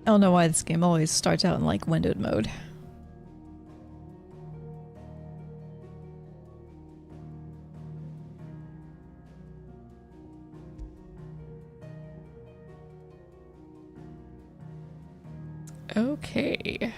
I don't know why this game always starts out in like windowed mode. Okay.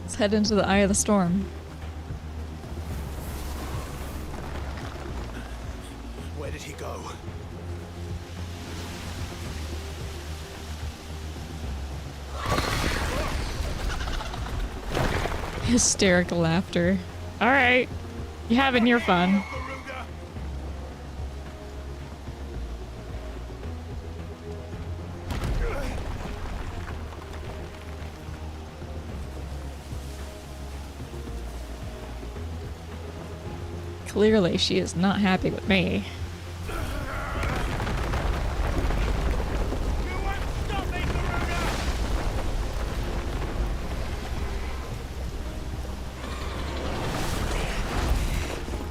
Let's head into the eye of the storm. Where did he go? Hysterical laughter. Alright. You having your fun. Clearly, she is not happy with me.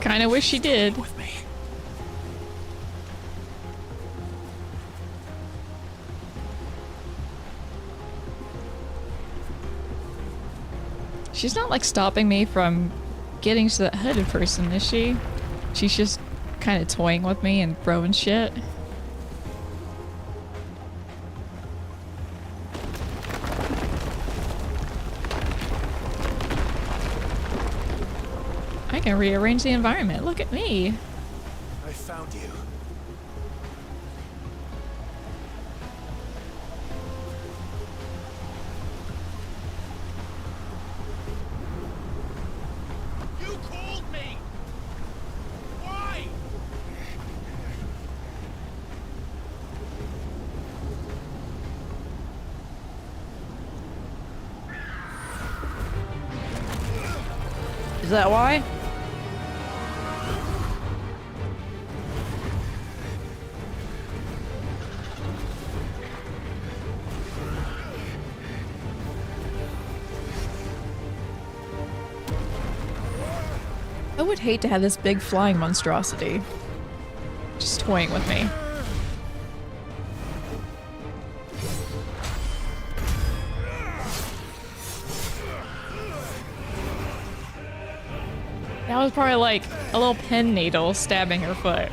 Kinda wish she did. She's not like stopping me from getting to that hooded person, is she? She's just kind of toying with me and throwing shit. I can rearrange the environment. Look at me. I found you. You called me. Why? Is that why? I would hate to have this big flying monstrosity just toying with me. That was probably like a little pin needle stabbing her foot.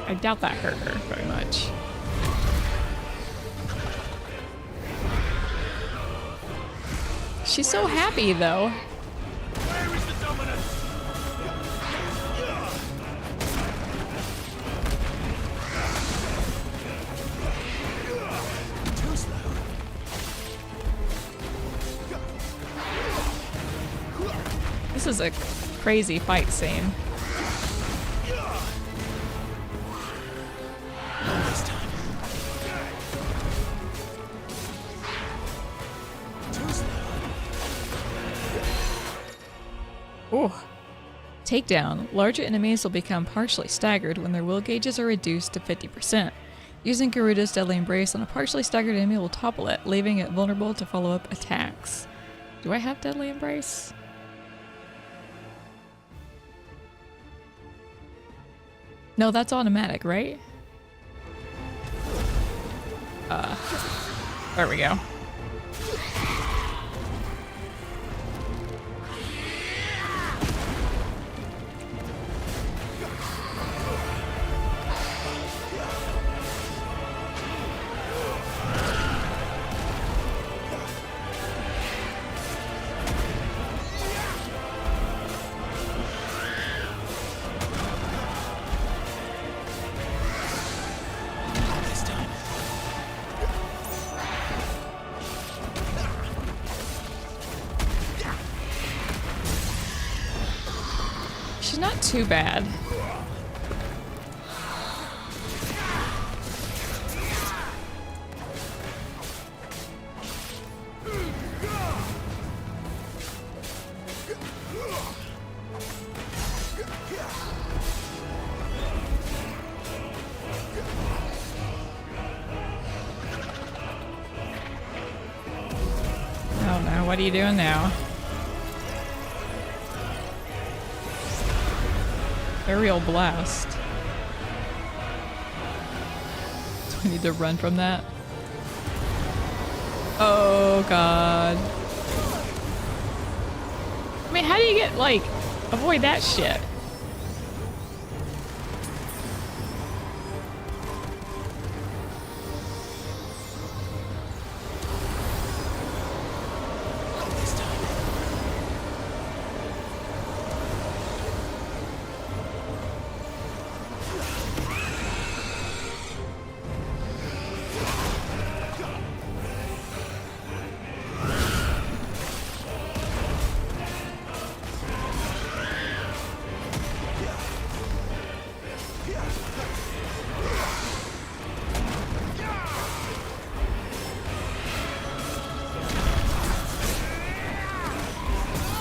I doubt that hurt her very much. She's so happy though. Where is the dominant? Too slow. This is a crazy fight scene. This time. Too slow. Ooh. Takedown. Larger enemies will become partially staggered when their will gauges are reduced to 50%. Using Garuda's Deadly Embrace on a partially staggered enemy will topple it, leaving it vulnerable to follow-up attacks. Do I have Deadly Embrace? No, that's automatic, right? There we go. This time. She's not too bad. what are you doing now? Aerial blast. Do I need to run from that? Oh god. I mean, how do you get, like, avoid that shit?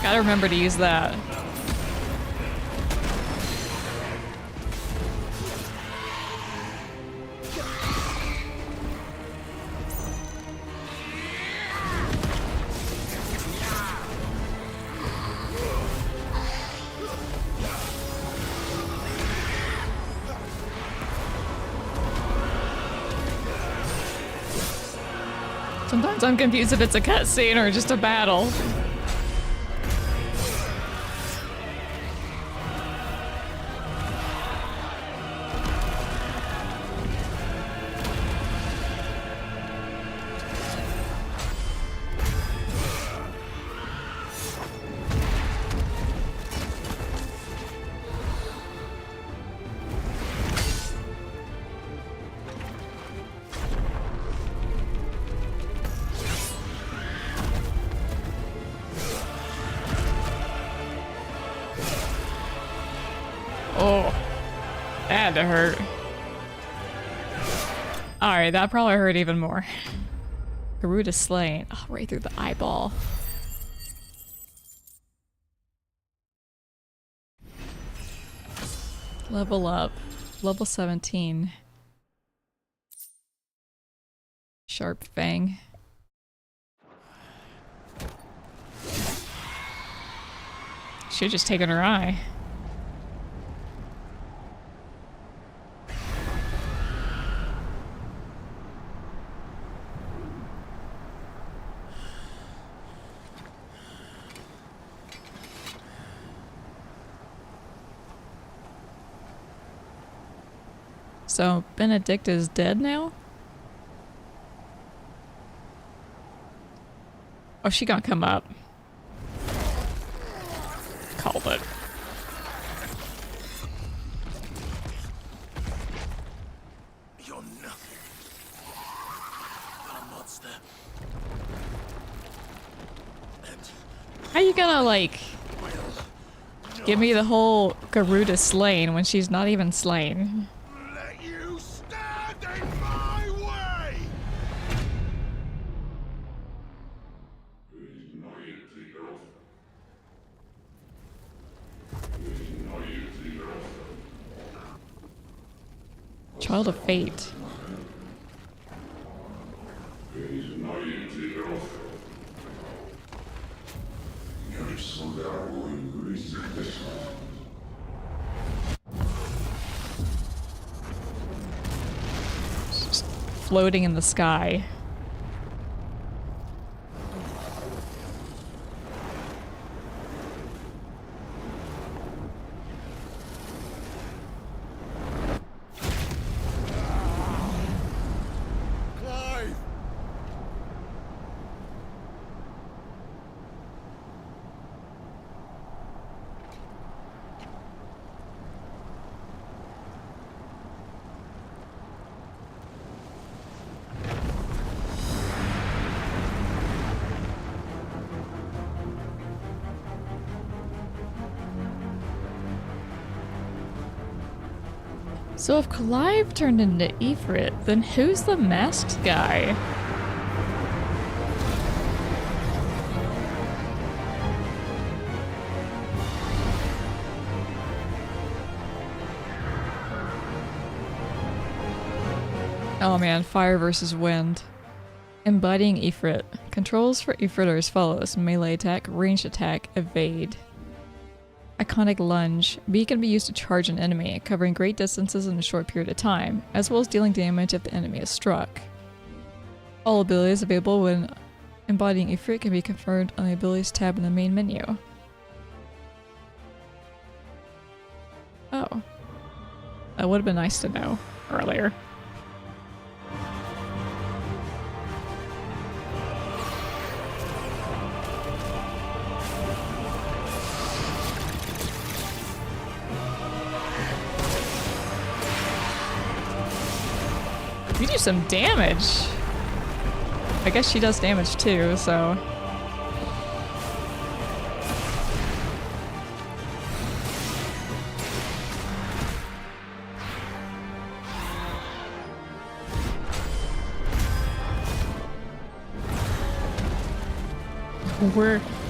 Gotta remember to use that. Sometimes I'm confused if it's a cutscene or just a battle. Oh, that had to hurt. Alright, that probably hurt even more. Garuda slain. Oh, right through the eyeball. Level up. Level 17. Sharp Fang. Should've just taken her eye. So, Benedict is dead now? Oh, she gonna come up. Called it. You're nothing but a monster. And How you gonna, like, will give me the whole Garuda slain when she's not even slain? let you stand in my way! Child of Fate. Just floating in the sky. Clive! So if Clive turned into Ifrit, then who's the masked guy? Oh man, fire versus wind. Embodying Ifrit. Controls for Ifrit are as follows: melee attack, ranged attack, evade. Iconic Lunge. B can be used to charge an enemy, covering great distances in a short period of time, as well as dealing damage if the enemy is struck. All abilities available when embodying Ifrit can be confirmed on the abilities tab in the main menu. Oh. That would have been nice to know earlier. You do some damage. I guess she does damage too, so.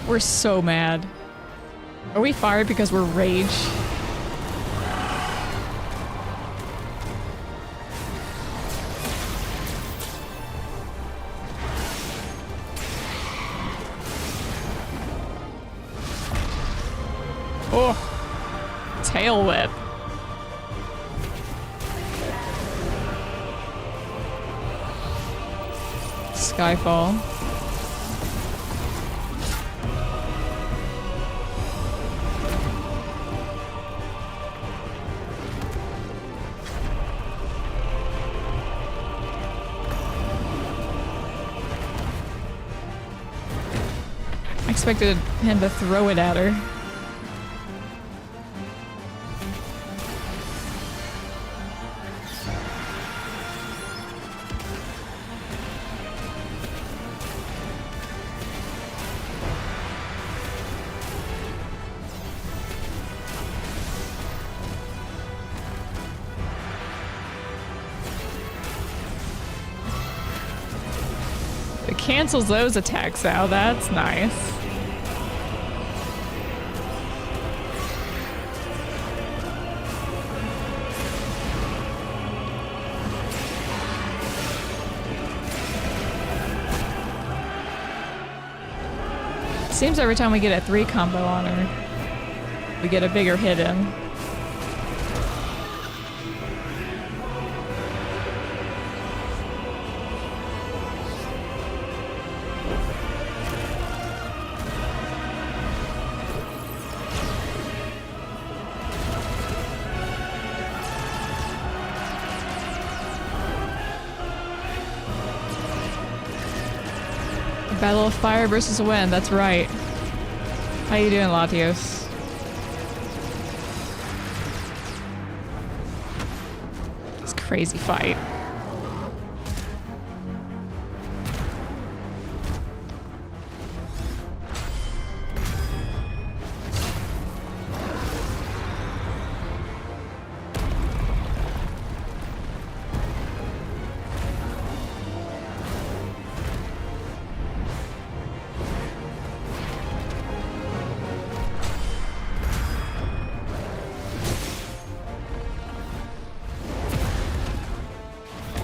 We're so mad. Are we fired because we're rage? Oh, tail whip. Skyfall. I expected him to throw it at her. It cancels those attacks out. That's nice. Seems every time we get a 3 combo on her, we get a bigger hit in. Battle of Fire versus Wind, that's right. How you doing, Latios? This crazy fight.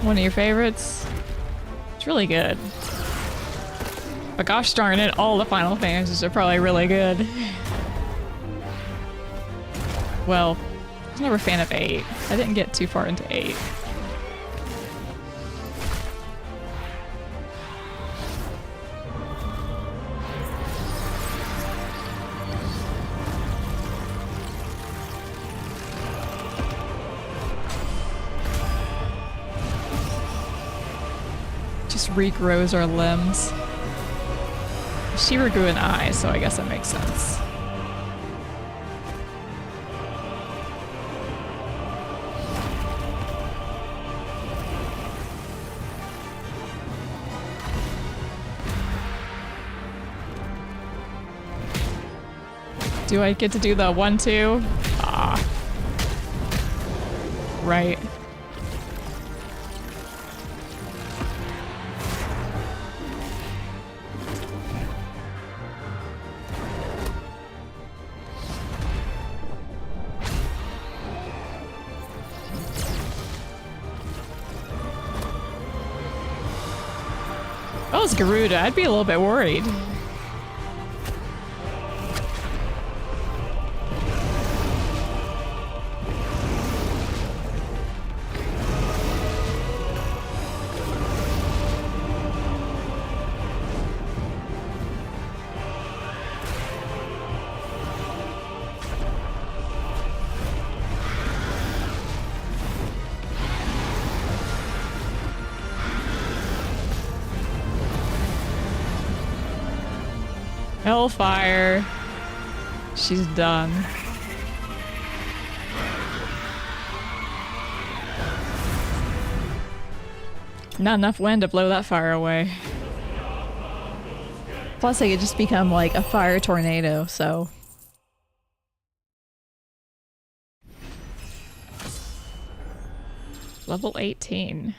One of your favorites? It's really good. But gosh darn it, all the Final Fantasies are probably really good. Well, I was never a fan of 8. I didn't get too far into 8. Regrows our limbs. She regrew an eye, so I guess that makes sense. Do I get to do the 1-2? Ah. Right. Oh, it's Garuda. I'd be a little bit worried. Hellfire. She's done. Not enough wind to blow that fire away. Plus, they could just become like a fire tornado, so. Level 18.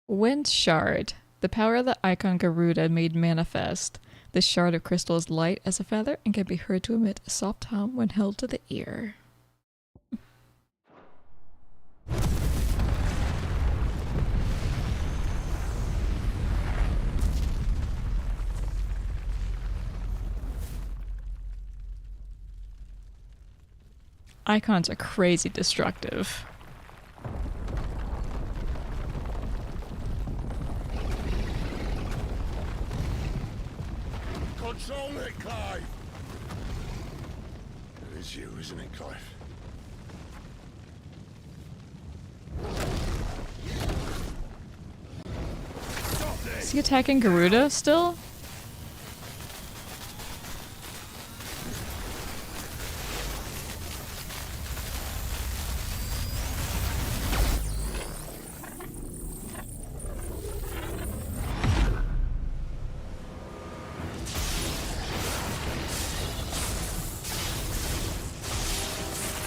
Wind Shard. The power of the icon Garuda made manifest. This shard of crystal is light as a feather and can be heard to emit a soft hum when held to the ear. Icons are crazy destructive. Control it, Clive! It is you, isn't it, Clive? Is he attacking Garuda still?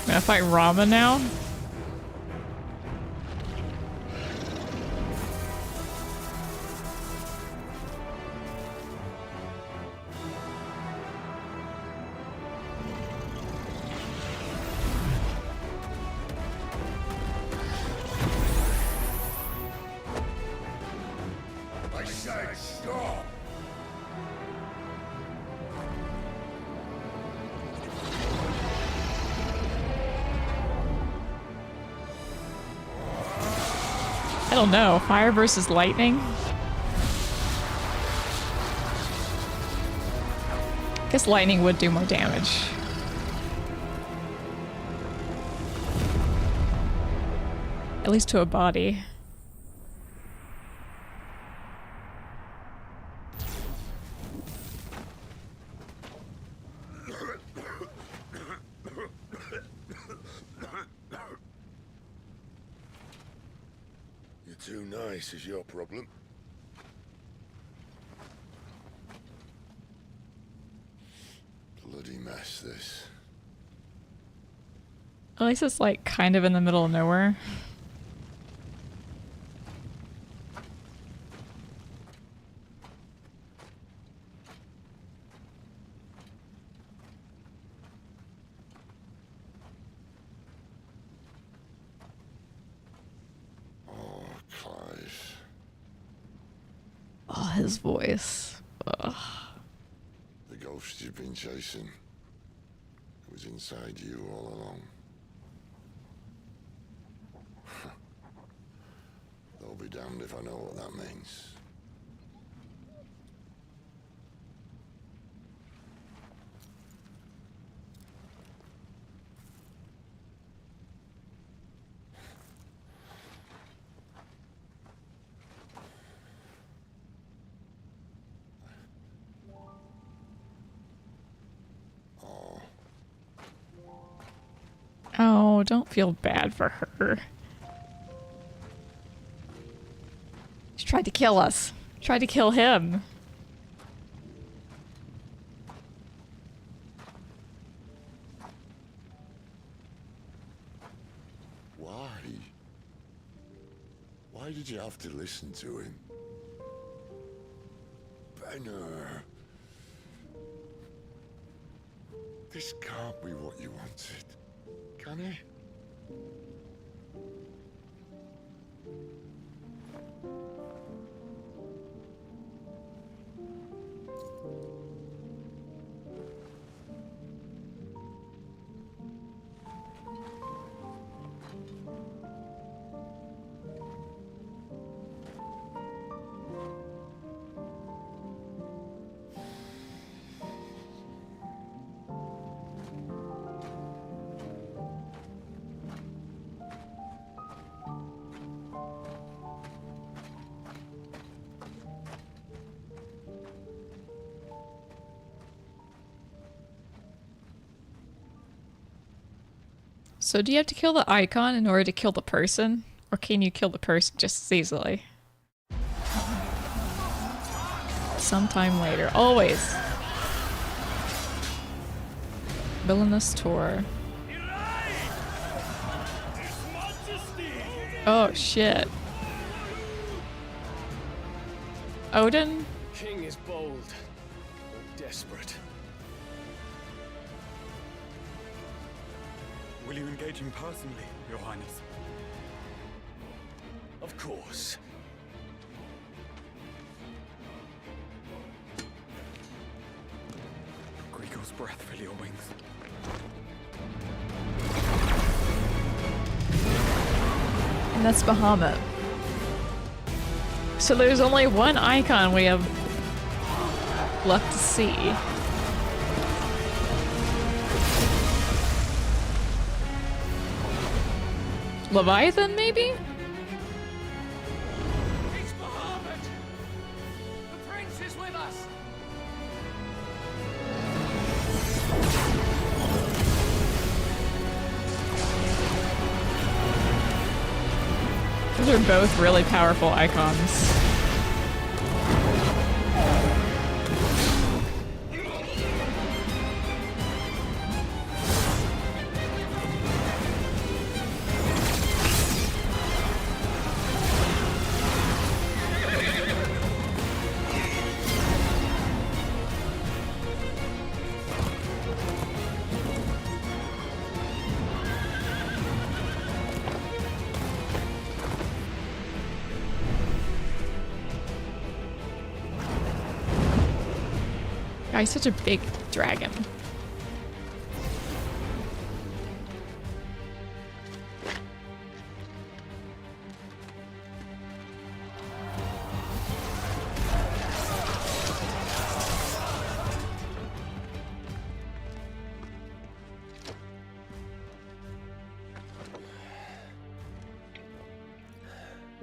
Gonna fight Rama now? I said stop! I don't know. Fire versus lightning? Guess lightning would do more damage. At least to a body. You're too nice is your problem. Bloody mess, this. At least it's like kind of in the middle of nowhere. Oh, Clive. Oh, his voice. Ugh. The ghost you've been chasing was inside you all along. They'll be damned if I know what that means. Oh, don't feel bad for her. She tried to kill us. Tried to kill him. Why? Why did you have to listen to him? Benner. This can't be what you wanted, can it? So do you have to kill the icon in order to kill the person? Or can you kill the person just as easily? Sometime later. Always. Villainous tour. Oh shit. Odin? King is bold or desperate. Will you engage him personally, Your Highness? Of course. Griego's breath fill your wings. And that's Bahamut. So there's only one icon we have left to see. Leviathan, maybe? It's Bahamut! The prince is with us! Those are both really powerful icons. He's such a big dragon.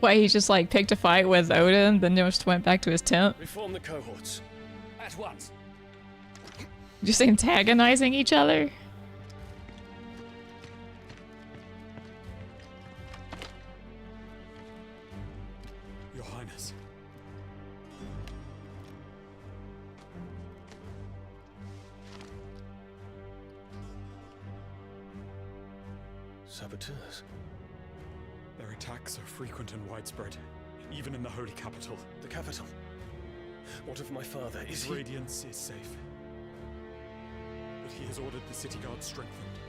Why, he just like picked a fight with Odin, then just went back to his tent? Reform the cohorts. At once. Just antagonizing each other? Your Highness. Saboteurs. Their attacks are frequent and widespread, even in the holy capital. The capital. What of my father? Is His he? radiance is safe. But he has ordered the city guard strengthened.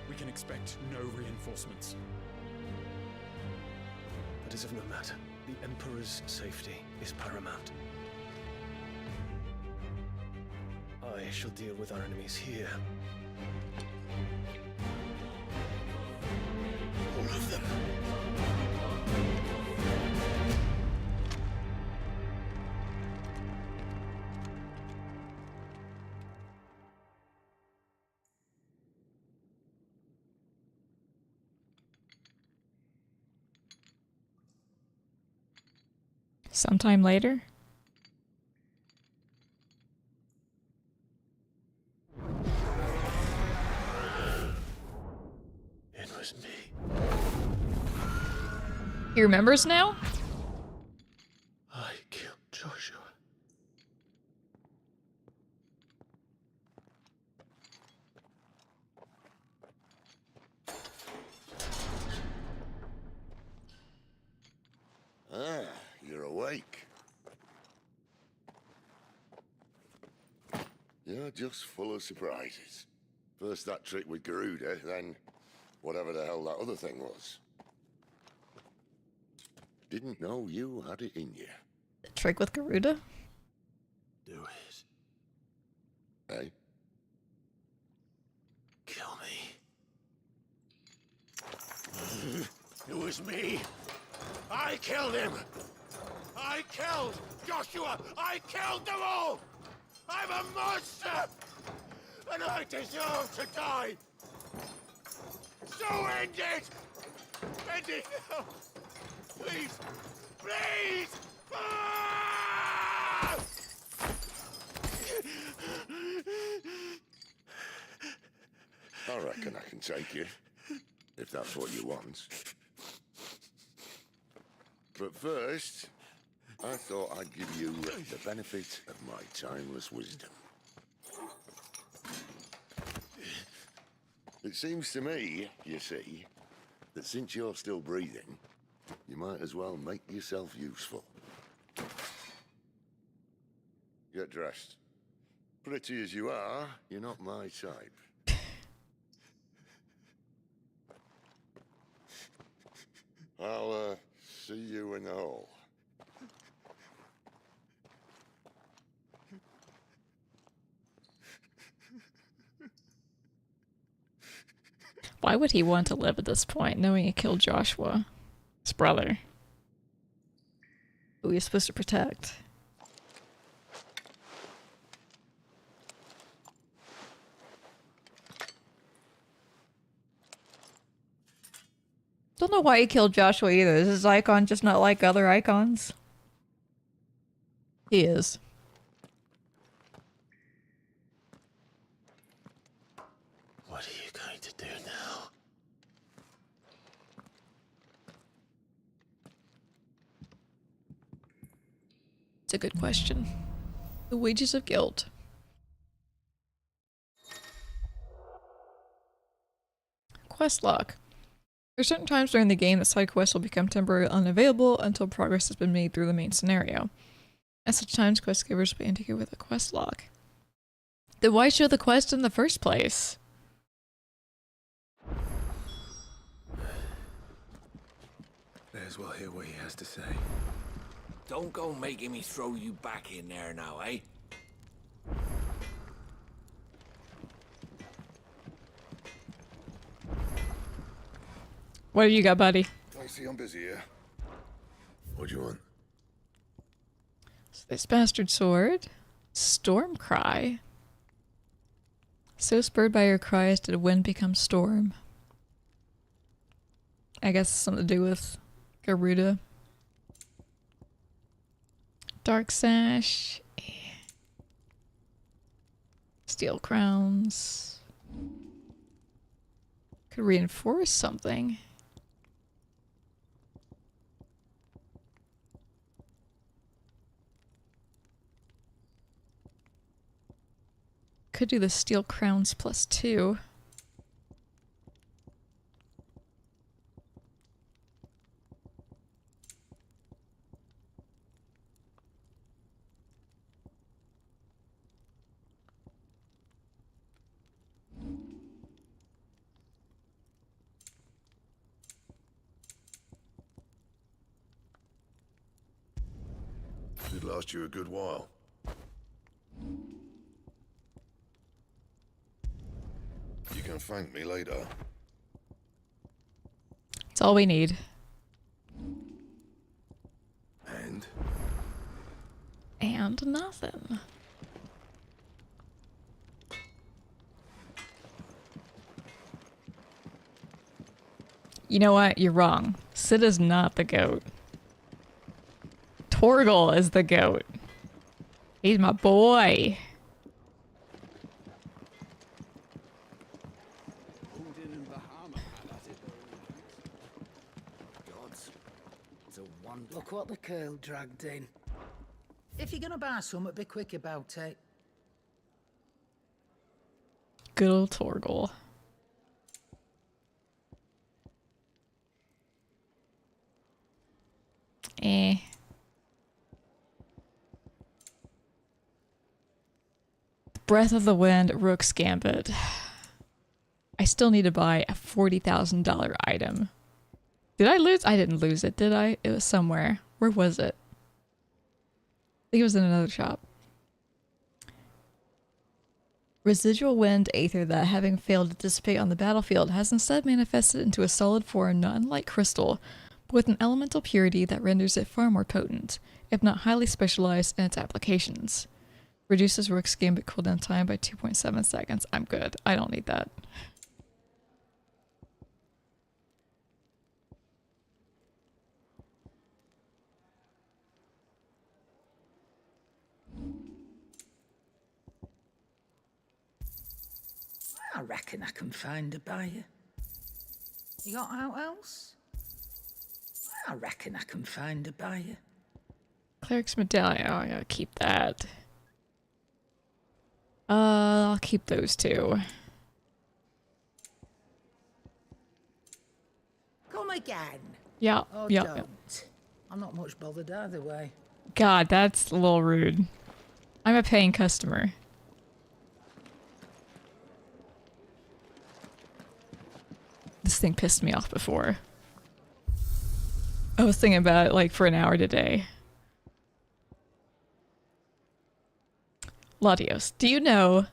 We can expect no reinforcements. That is of no matter. The Emperor's safety is paramount. I shall deal with our enemies here. All of them. Sometime later? It was me. He remembers now? I killed Joshua. Ah, you're awake. You're just full of surprises. First that trick with Garuda, then whatever the hell that other thing was. Didn't know you had it in you. Trick with Garuda? Do it. Eh? Kill me. It was me. I killed him. I killed Joshua. I killed them all. I'm a monster. And I deserve to die. So end it. End it now. Please. Please. Ah! I reckon I can take you. if that's what you want. But first, I thought I'd give you the benefit of my timeless wisdom. It seems to me, you see, that since you're still breathing, you might as well make yourself useful. Get dressed. Pretty as you are, you're not my type. I'll, see you in the hall. Why would he want to live at this point, knowing he killed Joshua, his brother, who he was supposed to protect? Don't know why he killed Joshua either. Is his icon just not like other icons? He is. What are you going to do now? It's a good question. The wages of guilt. Quest log. There are certain times during the game that side quests will become temporarily unavailable until progress has been made through the main scenario. At such times, quest givers will be indicated with a quest log. Then why show the quest in the first place? May as well hear what he has to say. Don't go making me throw you back in there now, eh? What do you got, buddy? I see I'm busy here. What do you want? So this bastard sword. Storm cry. So spurred by your cries did wind become storm. I guess it's something to do with Garuda. Dark sash. Steel crowns. Could reinforce something. Could do the steel crowns +2. Should last you a good while. You can thank me later. That's all we need. And? And nothing. You know what? You're wrong. Sid is not the goat. Torgal is the goat. He's my boy. Gods, it's a wonder. Look what the curl dragged in. If you're gonna buy something, be quick about it. Good old Torgal. Eh. Breath of the Wind, Rook's Gambit. I still need to buy a $40,000 item. Did I lose? I didn't lose it, did I? It was somewhere. Where was it? I think it was in another shop. Residual wind aether that, having failed to dissipate on the battlefield, has instead manifested into a solid form not unlike crystal, but with an elemental purity that renders it far more potent, if not highly specialized in its applications. Reduces Rook's Gambit cooldown time by 2.7 seconds. I'm good. I don't need that. I reckon I can find a buyer. You got out else? I reckon I can find a buyer. Cleric's medallion. Oh, I gotta keep that. I'll keep those two. Come again. Yeah, Oh, yeah. don't. I'm not much bothered either way. God, that's a little rude. I'm a paying customer. This thing pissed me off before. I was thinking about it like for an hour today. Latios, do you know,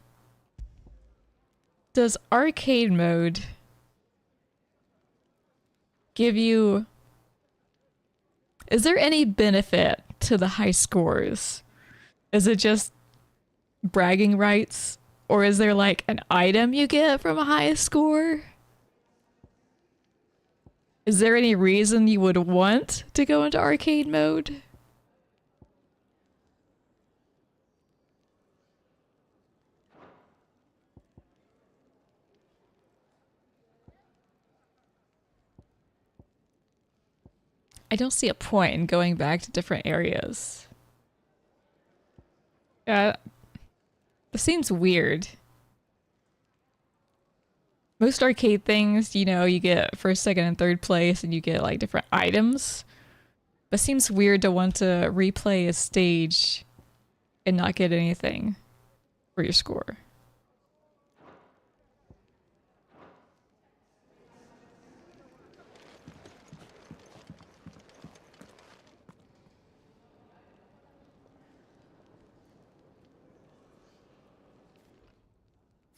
does arcade mode give you, is there any benefit to the high scores? Is it just bragging rights? Or is there like an item you get from a high score? Is there any reason you would want to go into arcade mode? I don't see a point in going back to different areas. Yeah, this seems weird. Most arcade things, you know, you get first, second, and third place, and you get like different items. But it seems weird to want to replay a stage and not get anything for your score.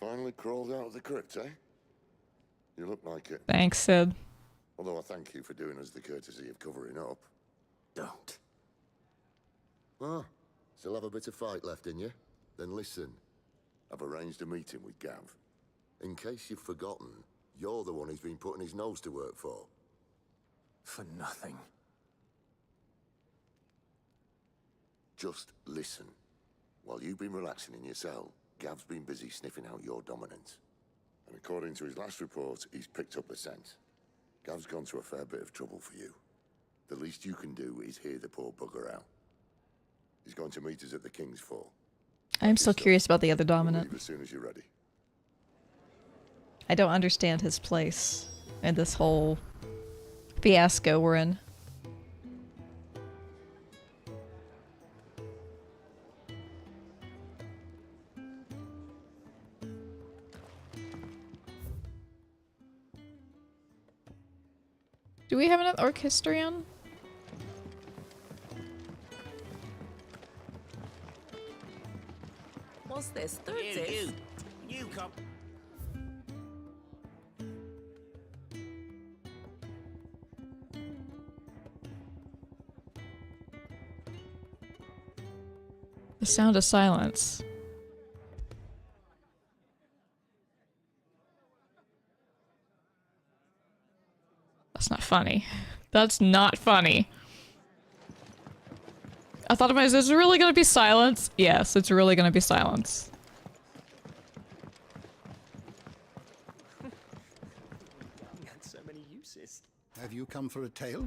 Finally crawled out of the crypt, eh? You look like it. Thanks, Sid. Although I thank you for doing us the courtesy of covering up. Don't. Ah, still have a bit of fight left in you? Then listen. I've arranged a meeting with Gav. In case you've forgotten, you're the one he's been putting his nose to work for. For nothing. Just listen. While you've been relaxing in your cell, Gav's been busy sniffing out your dominance. And according to his last report, he's picked up the scent. Gav's gone to a fair bit of trouble for you. The least you can do is hear the poor bugger out. He's going to meet us at the King's Fall. I'm still curious about the other We'll dominant. leave as soon as you're ready. I don't understand his place in this whole fiasco we're in. Do we have an orchestrion? What's this? Third You come. The sound of silence. That's not funny. That's not funny. I thought to myself, is it really gonna be silence? Yes, it's really gonna be silence. He had so many uses. Have you come for a tale?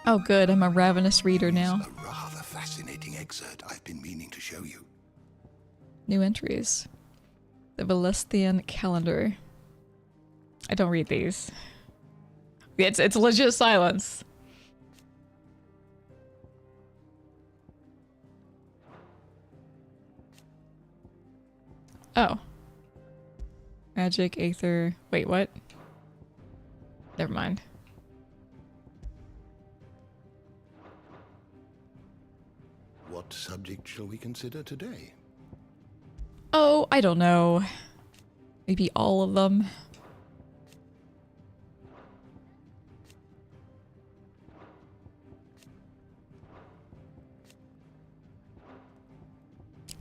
Oh good, I'm a ravenous reader now. A rather fascinating excerpt I've been meaning to show you. New entries. The Valestian calendar. I don't read these. It's legit silence. Oh. Magic, Aether. Wait, what? Never mind. What subject shall we consider today? Oh, I don't know. Maybe all of them.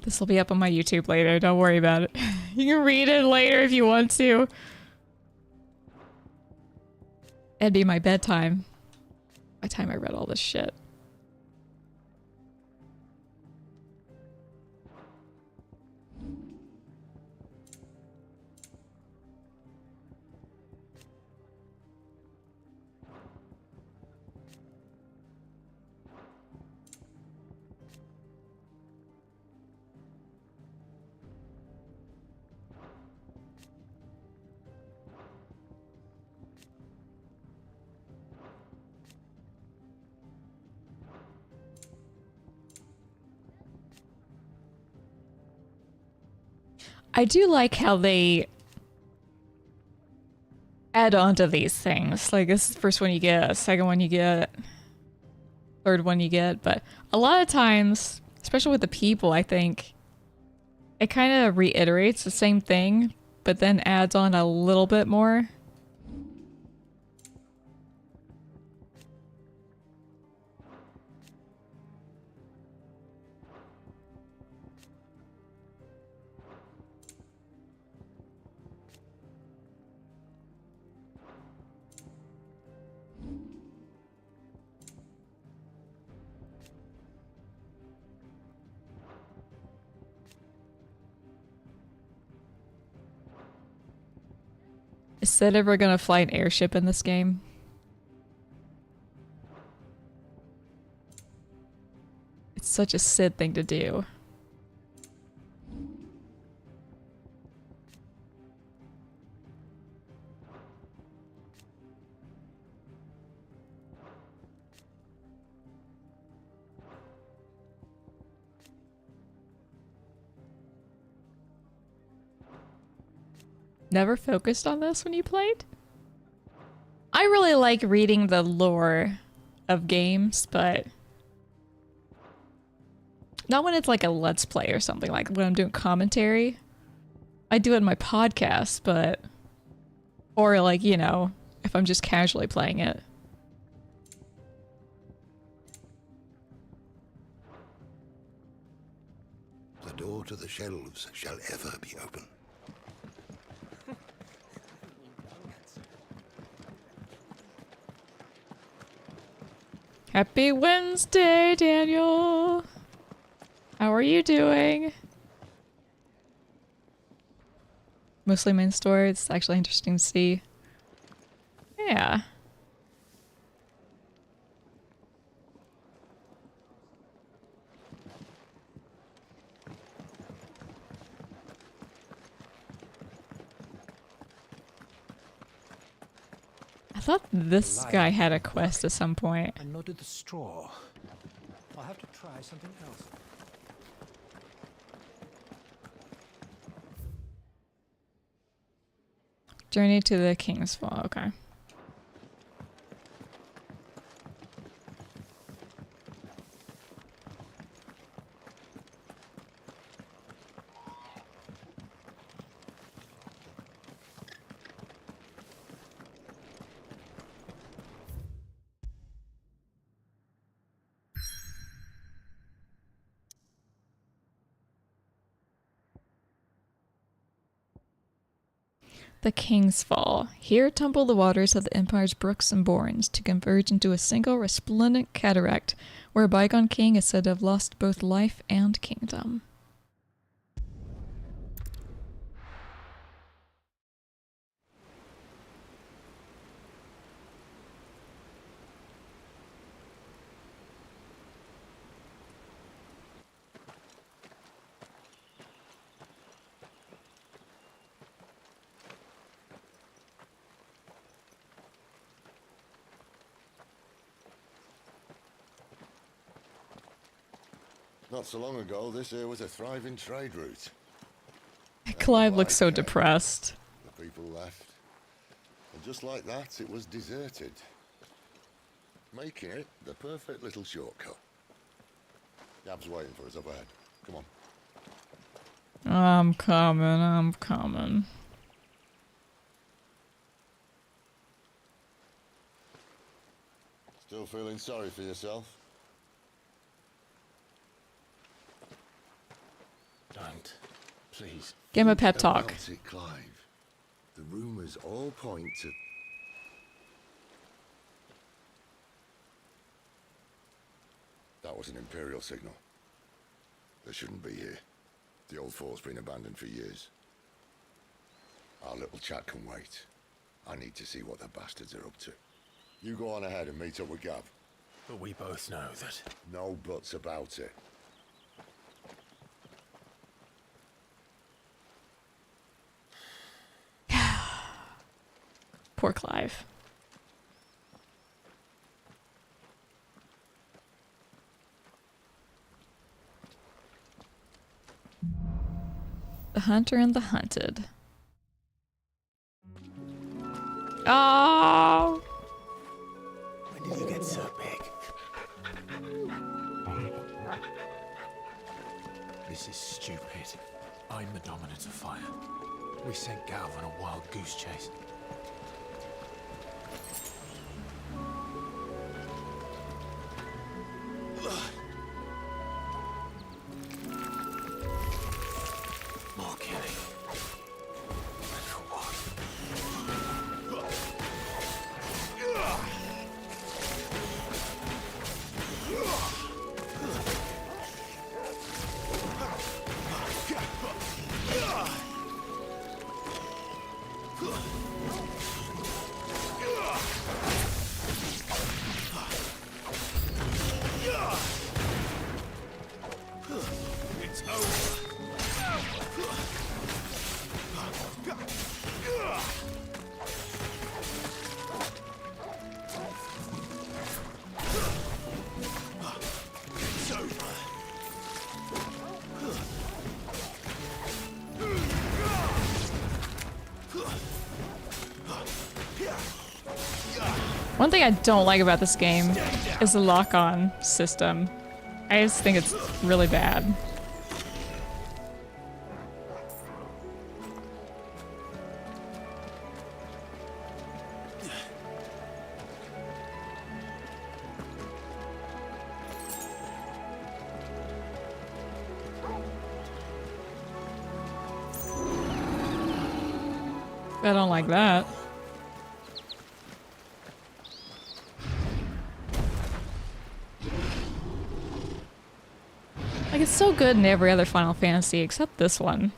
This will be up on my YouTube later. Don't worry about it. You can read it later if you want to. It'd be my bedtime. By the time I read all this shit. I do like how they add on to these things. Like, this is the first one you get, second one you get, third one you get, but a lot of times, especially with the people, I think it kind of reiterates the same thing, but then adds on a little bit more. Is Sid ever gonna fly an airship in this game? It's such a Sid thing to do. Never focused on this when you played? I really like reading the lore of games, but not when it's like a let's play or something, like when I'm doing commentary. I do it in my podcast, but or like, you know, if I'm just casually playing it. The door to the shelves shall ever be open. Happy Wednesday, Daniel. How are you doing? Mostly main story. It's actually interesting to see. Yeah. I thought this guy had a quest at some point. And nodded the straw. I'll have to try something else. Journey to the King's Fall. Okay. The King's Fall. Here tumble the waters of the Empire's brooks and bournes to converge into a single resplendent cataract where a bygone king is said to have lost both life and kingdom. Not so long ago, this here was a thriving trade route. Clive looks so depressed. The people left. And just like that, it was deserted. Making it the perfect little shortcut. Gab's waiting for us up ahead. Come on. I'm coming. Still feeling sorry for yourself? Don't. Please. Give him a pep talk. About it, Clive. The rumours all point to... That was an Imperial signal. They shouldn't be here. The old fort's been abandoned for years. Our little chat can wait. I need to see what the bastards are up to. You go on ahead and meet up with Gab. But we both know that. No buts about it. Poor Clive. The hunter and the hunted. Oh! When did you get so big? This is stupid. I'm the dominant of fire. We sent Galv on a wild goose chase. More killing. And for what? It's over. It's over. One thing I don't like about this game is the lock-on system. I just think it's really bad. I don't like that. Like, it's so good in every other Final Fantasy except this one.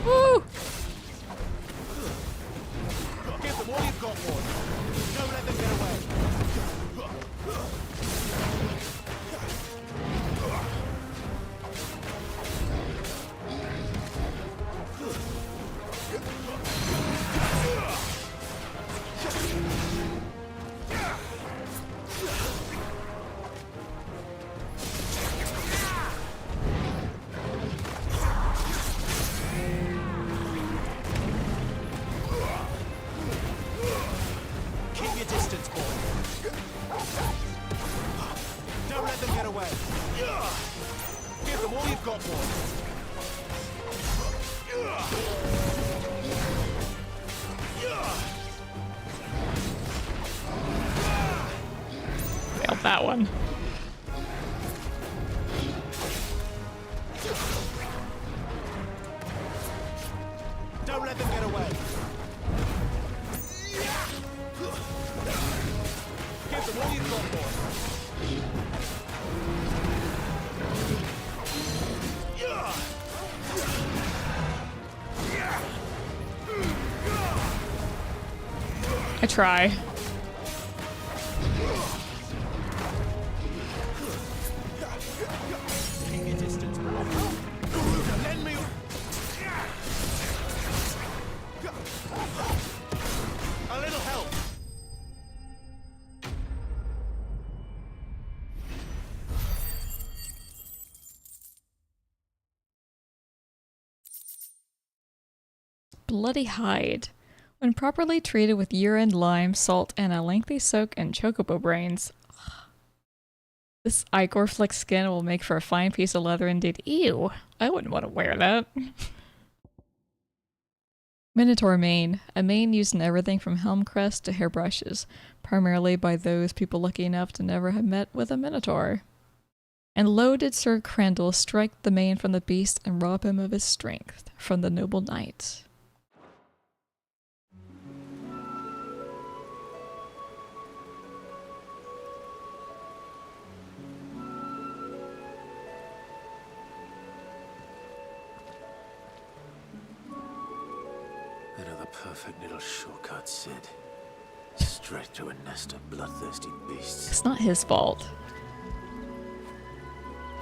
Woo! Give them all you've got, boy. Don't let them get away. Keep your distance, boy. Don't let them get away. Give them all you've got, boy. Failed that one. Don't let them get away. Give them all you've got, boy. I try. Keep your distance, boy. Lend me. A little help. Bloody hide. When properly treated with urine, lime, salt, and a lengthy soak in chocobo brains. This ichor flick skin will make for a fine piece of leather indeed. Ew, I wouldn't want to wear that. Minotaur mane. A mane used in everything from helm crest to hairbrushes, primarily by those people lucky enough to never have met with a minotaur. And lo did Sir Crandall strike the mane from the beast and rob him of his strength from the noble knight. Another perfect little shortcut, Sid. Straight to a nest of bloodthirsty beasts. It's not his fault.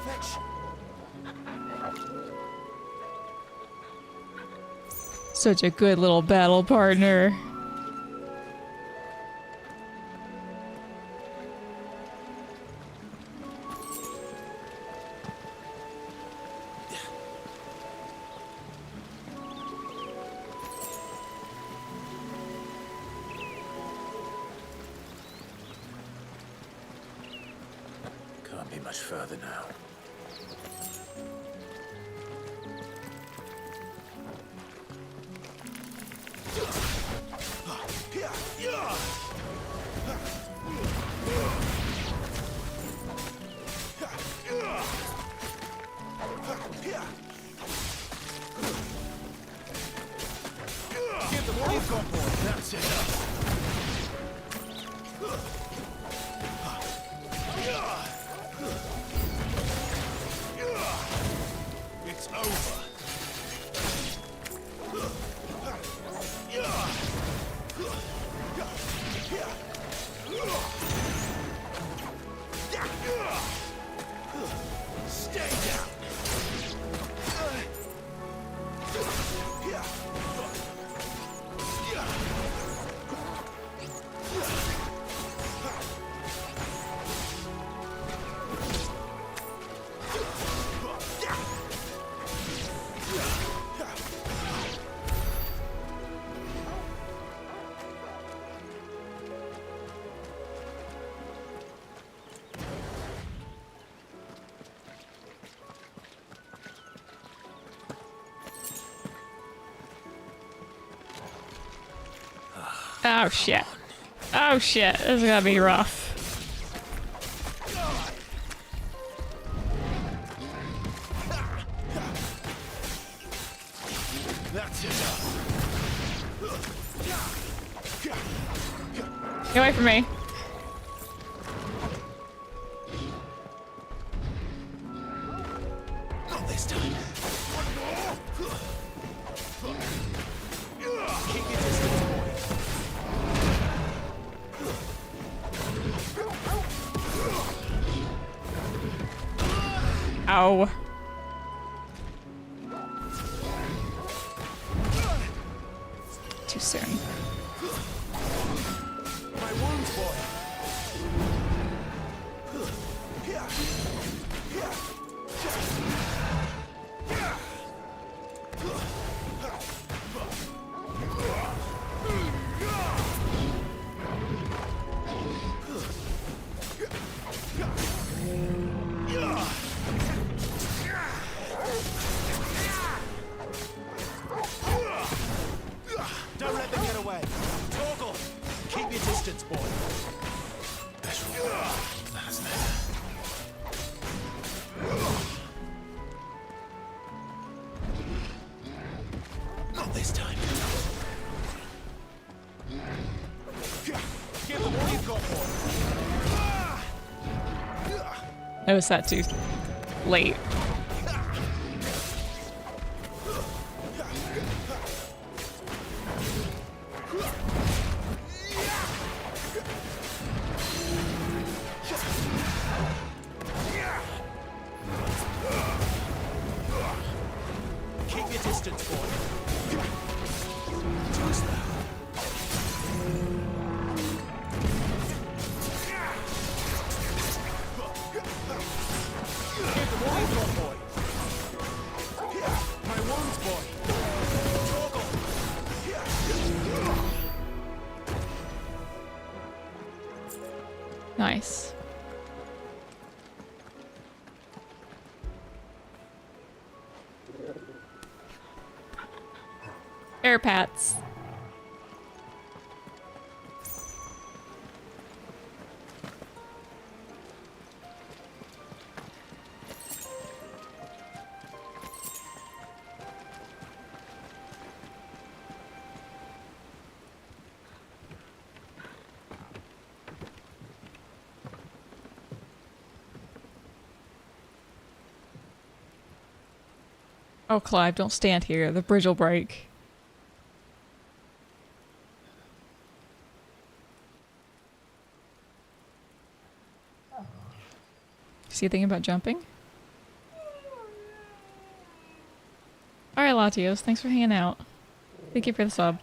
Fetch. Such a good little battle partner. much further now. Give them all you've got, boy. That's it. It's over. Stay down. Oh shit. Oh shit, this is gonna be rough. That's it. Get away from me. Not this time. Keep your distance, boy. Ow. Too soon. My wounds, boy. Don't let them get away. Torgal, keep your distance, boy. That's better. Not this time. Give them all you've got, boy. Noticed that too late. Keep your distance, boy. Too slow. Give them all you've got, boy. My wounds, boy. Nice. Air pats. Oh, Clive, don't stand here. The bridge will break. See you thinking about jumping? Alright, Latios, thanks for hanging out. Thank you for the sub.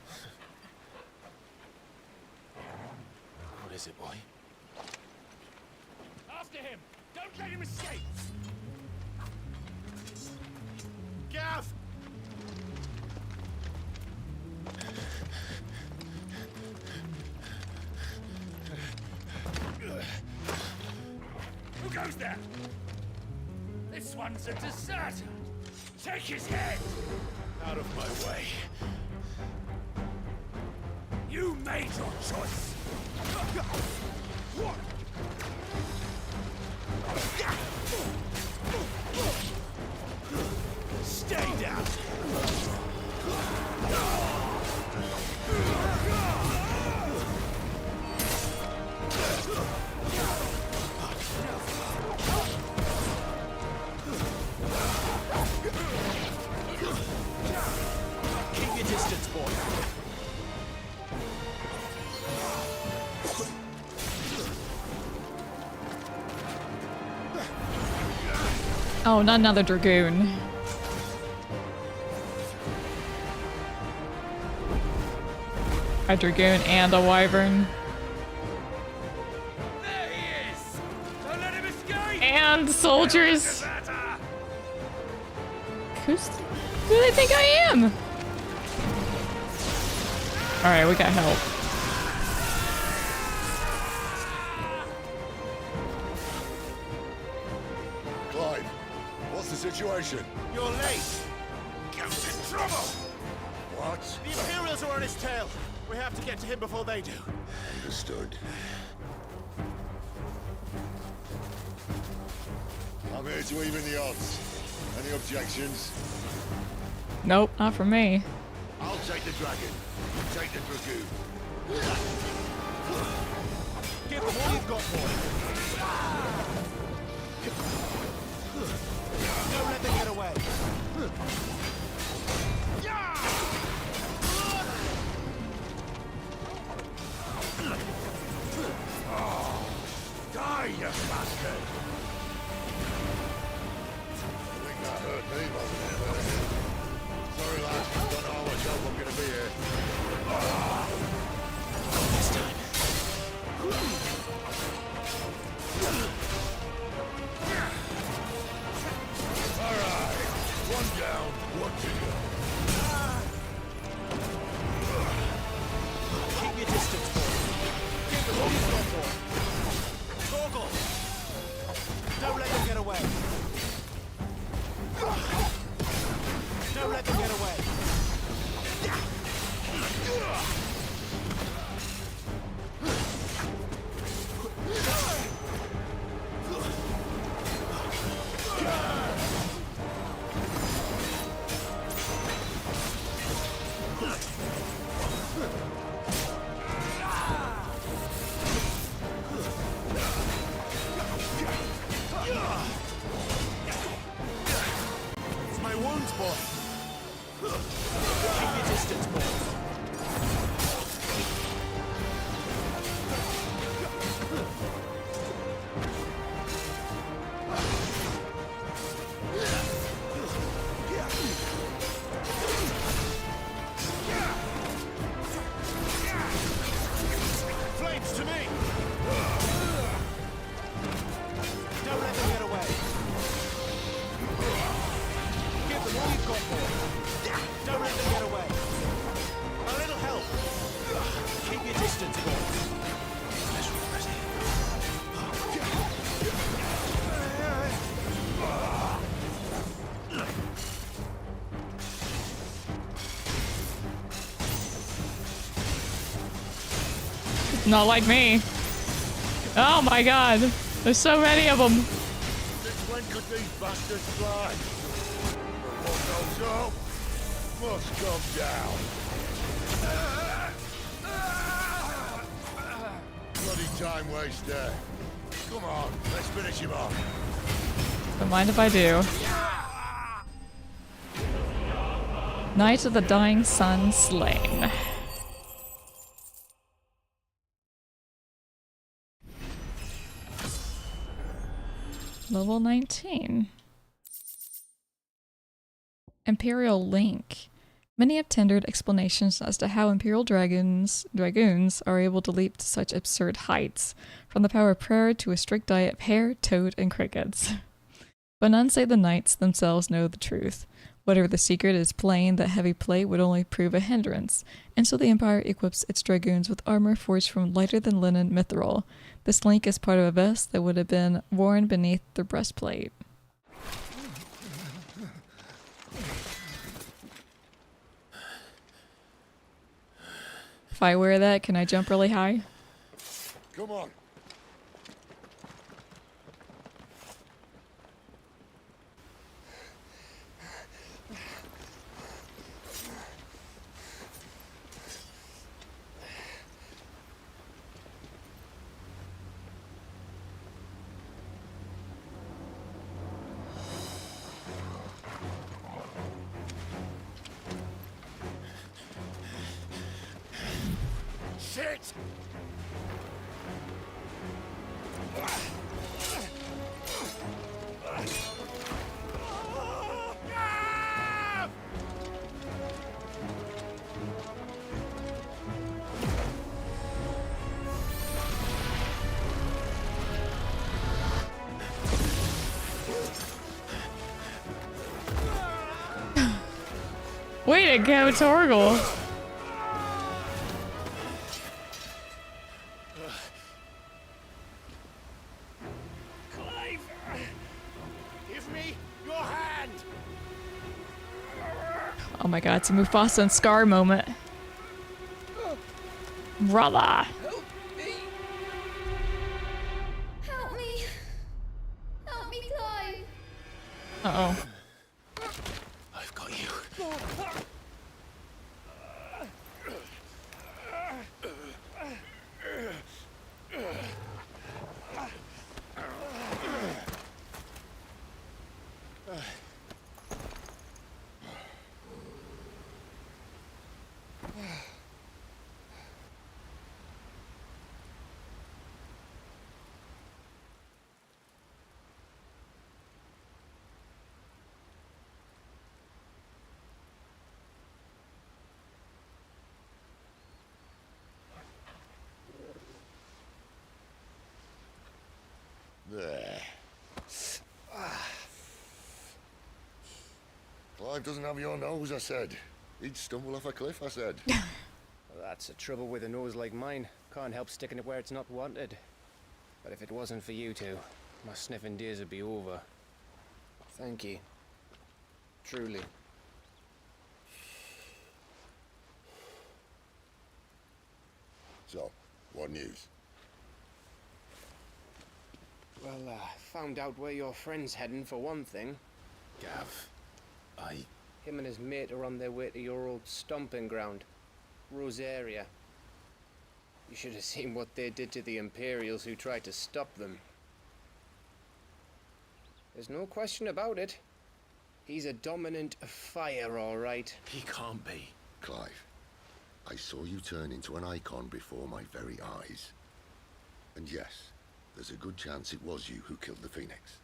What is it, boy? After him! Don't let him escape! Gav! Okay. Who's that? This one's a deserter. Take his head! Out of my way. You made your choice. Stay down. Keep your distance, boy. Oh, not another dragoon. A dragoon and a wyvern. There he is! Don't let him escape! And soldiers! Who do they think I am? Alright, we got help. Clive, what's the situation? You're late! Gav's in trouble! What? The Imperials are on his tail! We have to get to him before they do. Understood. I'm here to even the odds. Any objections? Nope, not for me. I'll take the dragon. Take the dragoon. Give them all you've got, boy. Don't let them get away. Die, you bastard! I think that hurt me more than anything. Sorry, lads. Don't know how much help I'm gonna be here. This time. All right. One down, one to go. Keep your distance, boy. Give them all you've got, boy. Goggle! Don't let them get away. Don't let them get away. It's my wounds, boy. Keep your distance, boy. Flames to me! Don't let them get away. Give them all you've got, boy. Don't let them get away. A little help. Keep your distance, boy. Not like me. Oh my god. There's so many of them. Since when could these bastards fly? What goes up must come down. Bloody time waster. Come on, let's finish him off. Don't mind if I do. Night of the Dying Sun slain. Level 19. Imperial Link. Many have tendered explanations as to how Imperial dragoons are able to leap to such absurd heights, from the power of prayer to a strict diet of hare, toad, and crickets. But none say the knights themselves know the truth. Whatever the secret, it is plain that heavy plate would only prove a hindrance, and so the Empire equips its dragoons with armor forged from lighter-than-linen mithril. This link is part of a vest that would have been worn beneath the breastplate. If I wear that, can I jump really high? Come on. Shit! Way to go, Torgal! Clive! Give me your hand! Oh my god, it's a Mufasa and Scar moment. Brother! Help me! Help me, Clive! Uh-oh. I've got you. There. Clive doesn't have your nose, I said. He'd stumble off a cliff, I said. Well, that's the trouble with a nose like mine. Can't help sticking it where it's not wanted. But if it wasn't for you two, my sniffing days would be over. Thank you. Truly. So, what news? Well, found out where your friend's heading for one thing. Gav, Him and his mate are on their way to your old stomping ground, Rosaria. You should have seen what they did to the Imperials who tried to stop them. There's no question about it. He's a dominant fire, all right. he can't be. Clive, I saw you turn into an icon before my very eyes. And yes, there's a good chance it was you who killed the Phoenix.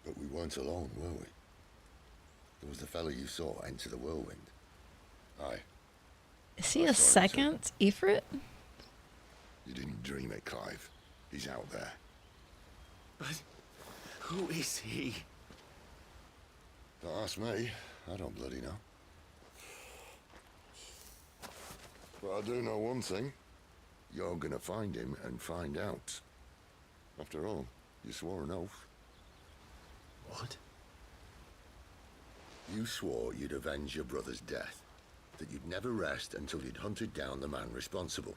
But we weren't alone, were we? There was the fellow you saw enter the whirlwind. Aye. Is he a second Ifrit? You didn't dream it, Clive. He's out there. But who is he? Don't ask me. I don't bloody know. But I do know one thing. You're gonna find him and find out. After all, you swore an oath. What? You swore you'd avenge your brother's death. That you'd never rest until you'd hunted down the man responsible.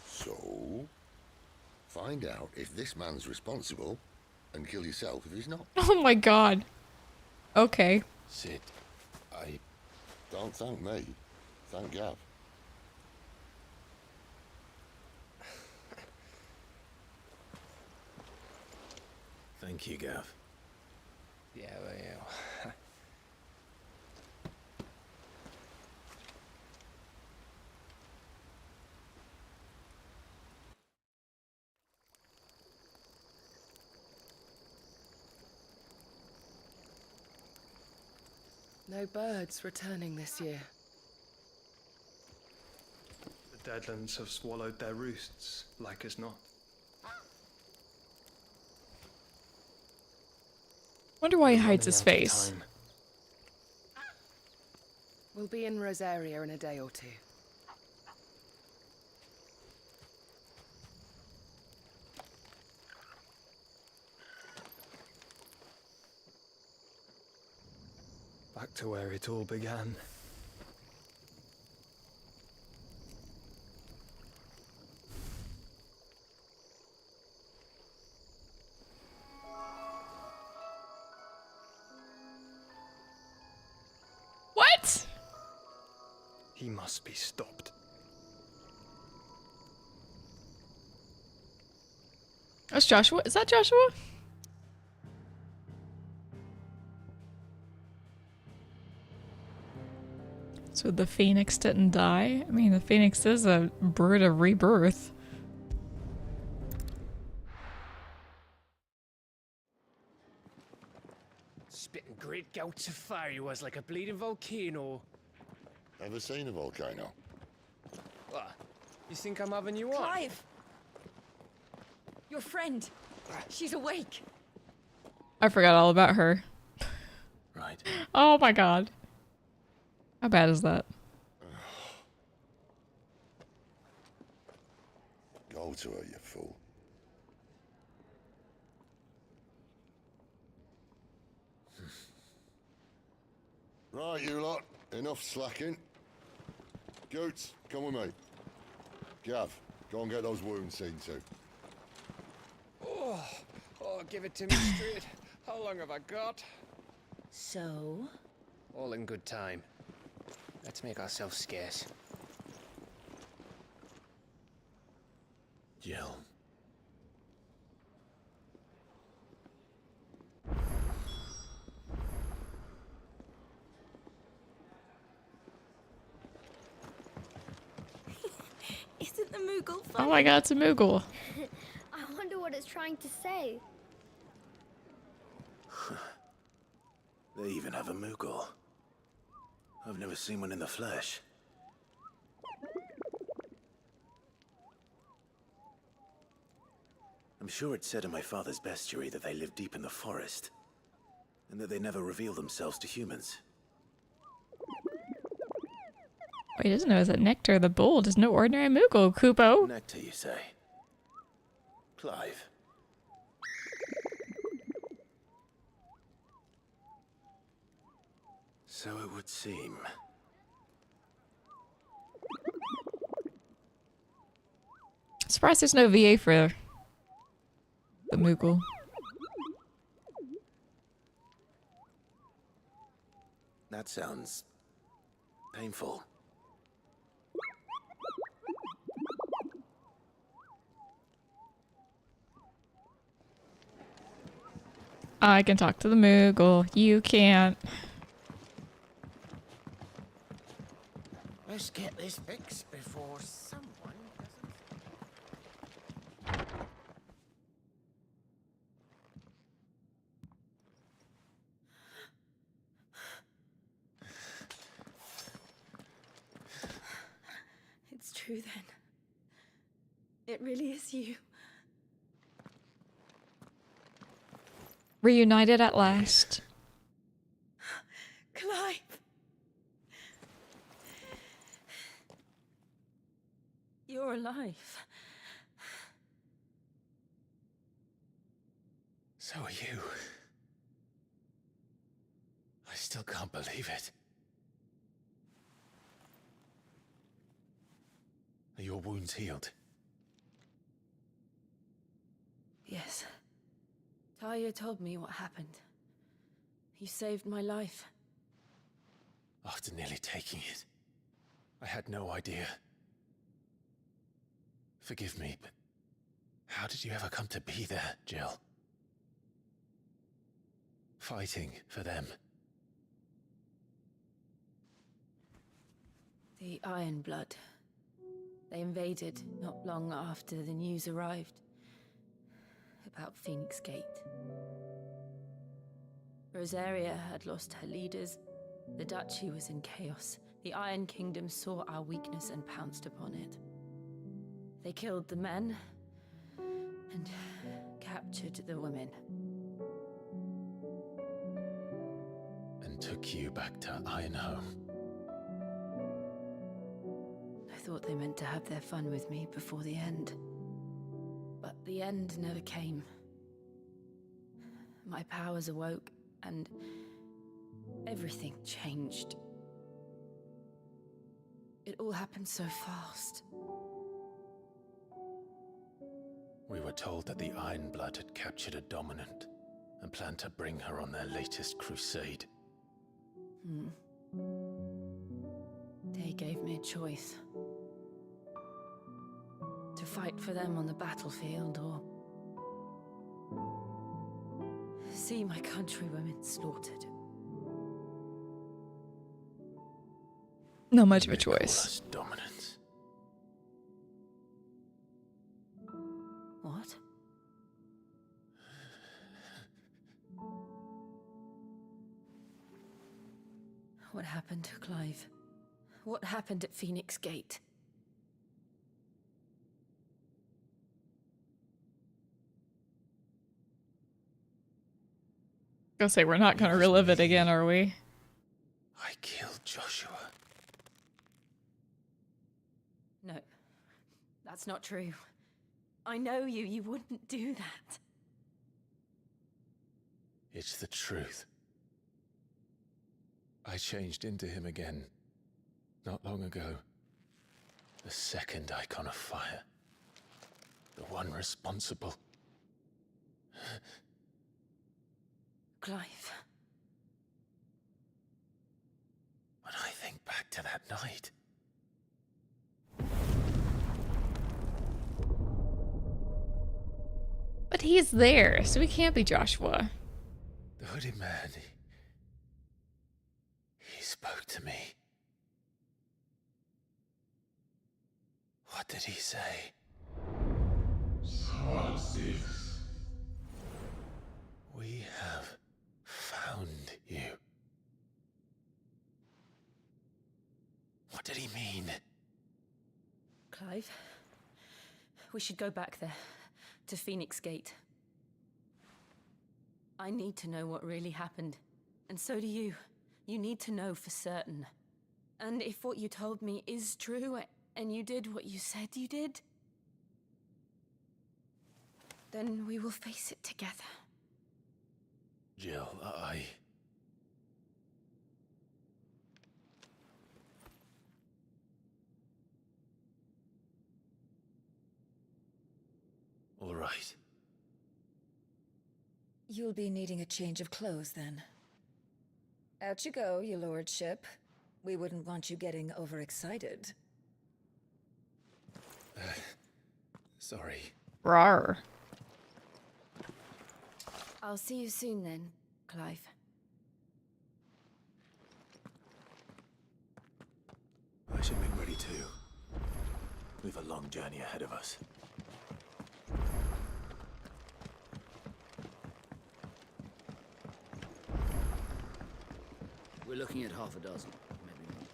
So, find out if this man's responsible and kill yourself if he's not. Oh my god. Okay. Sid, Don't thank me. Thank Gav. thank you, Gav. Yeah, well, yeah. No birds returning this year. The Deadlands have swallowed their roosts, like as not. Wonder why he We're hides his running out of face. time. We'll be in Rosaria in a day or two. Back to where it all began. What? He must be stopped. That's Joshua. Is that Joshua? So the Phoenix didn't die? I mean, the Phoenix is a bird of rebirth. Spitting great gouts of fire he was, like a bleeding volcano. Ever seen a volcano? What? You think I'm having you on? Clive! Your friend. She's awake. I forgot all about her. Right. Oh my god. How bad is that? Go to her, you fool. Right, you lot. Enough slacking. Goots, come with me. Gav, go and get those wounds seen to. Oh, give it to me straight. How long have I got? So? All in good time. Let's make ourselves scarce. Jill. Isn't the Moogle funny? Oh my god, it's a Moogle. I wonder what it's trying to say. They even have a Moogle. I've never seen one in the flesh. I'm sure it said in my father's bestiary that they live deep in the forest, and that they never reveal themselves to humans. What he doesn't know is that Nectar the Bold is no ordinary Moogle, Kupo. Nectar, you say? Clive. So it would seem. Surprised there's no VA for the Moogle. That sounds painful. I can talk to the Moogle. You can't. Let's get this fixed before someone doesn't. It's true then. It really is you. Reunited at last. Clive! You're alive. So are you. I still can't believe it. Are your wounds healed? Yes. Talia told me what happened. You saved my life. After nearly taking it, I had no idea. Forgive me, but how did you ever come to be there, Jill? Fighting for them. The Iron Blood. They invaded not long after the news arrived about Phoenix Gate. Rosaria had lost her leaders. The Duchy was in chaos. The Iron Kingdom saw our weakness and pounced upon it. They killed the men and captured the women. and took you back to Ironhome. I thought they meant to have their fun with me before the end. But the end never came. My powers awoke, and everything changed. It all happened so fast. We were told that the Ironblood had captured a dominant and planned to bring her on their latest crusade. They gave me a choice. To fight for them on the battlefield, or see my countrywomen slaughtered. Not much of a They call choice. us dominants. What? What happened to Clive? What happened at Phoenix Gate? Gonna say, we're not gonna relive it again, are we? I killed Joshua. No, that's not true. I know you. You wouldn't do that. It's the truth. I changed into him again, not long ago. The second icon of fire. The one responsible. Clive. When I think back to that night, But he's there, so he can't be Joshua. the hooded man, he spoke to me. What did he say? We have found you. What did he mean? Clive, we should go back there, to Phoenix Gate. I need to know what really happened, and so do you. You need to know for certain. And if what you told me is true, and you did what you said you did, then we will face it together. Jill, All right. You'll be needing a change of clothes, then. Out you go, your lordship. We wouldn't want you getting overexcited. Sorry. Rawr. I'll see you soon then, Clive. I should make ready too. We've a long journey ahead of us. We're looking at half a dozen, maybe more.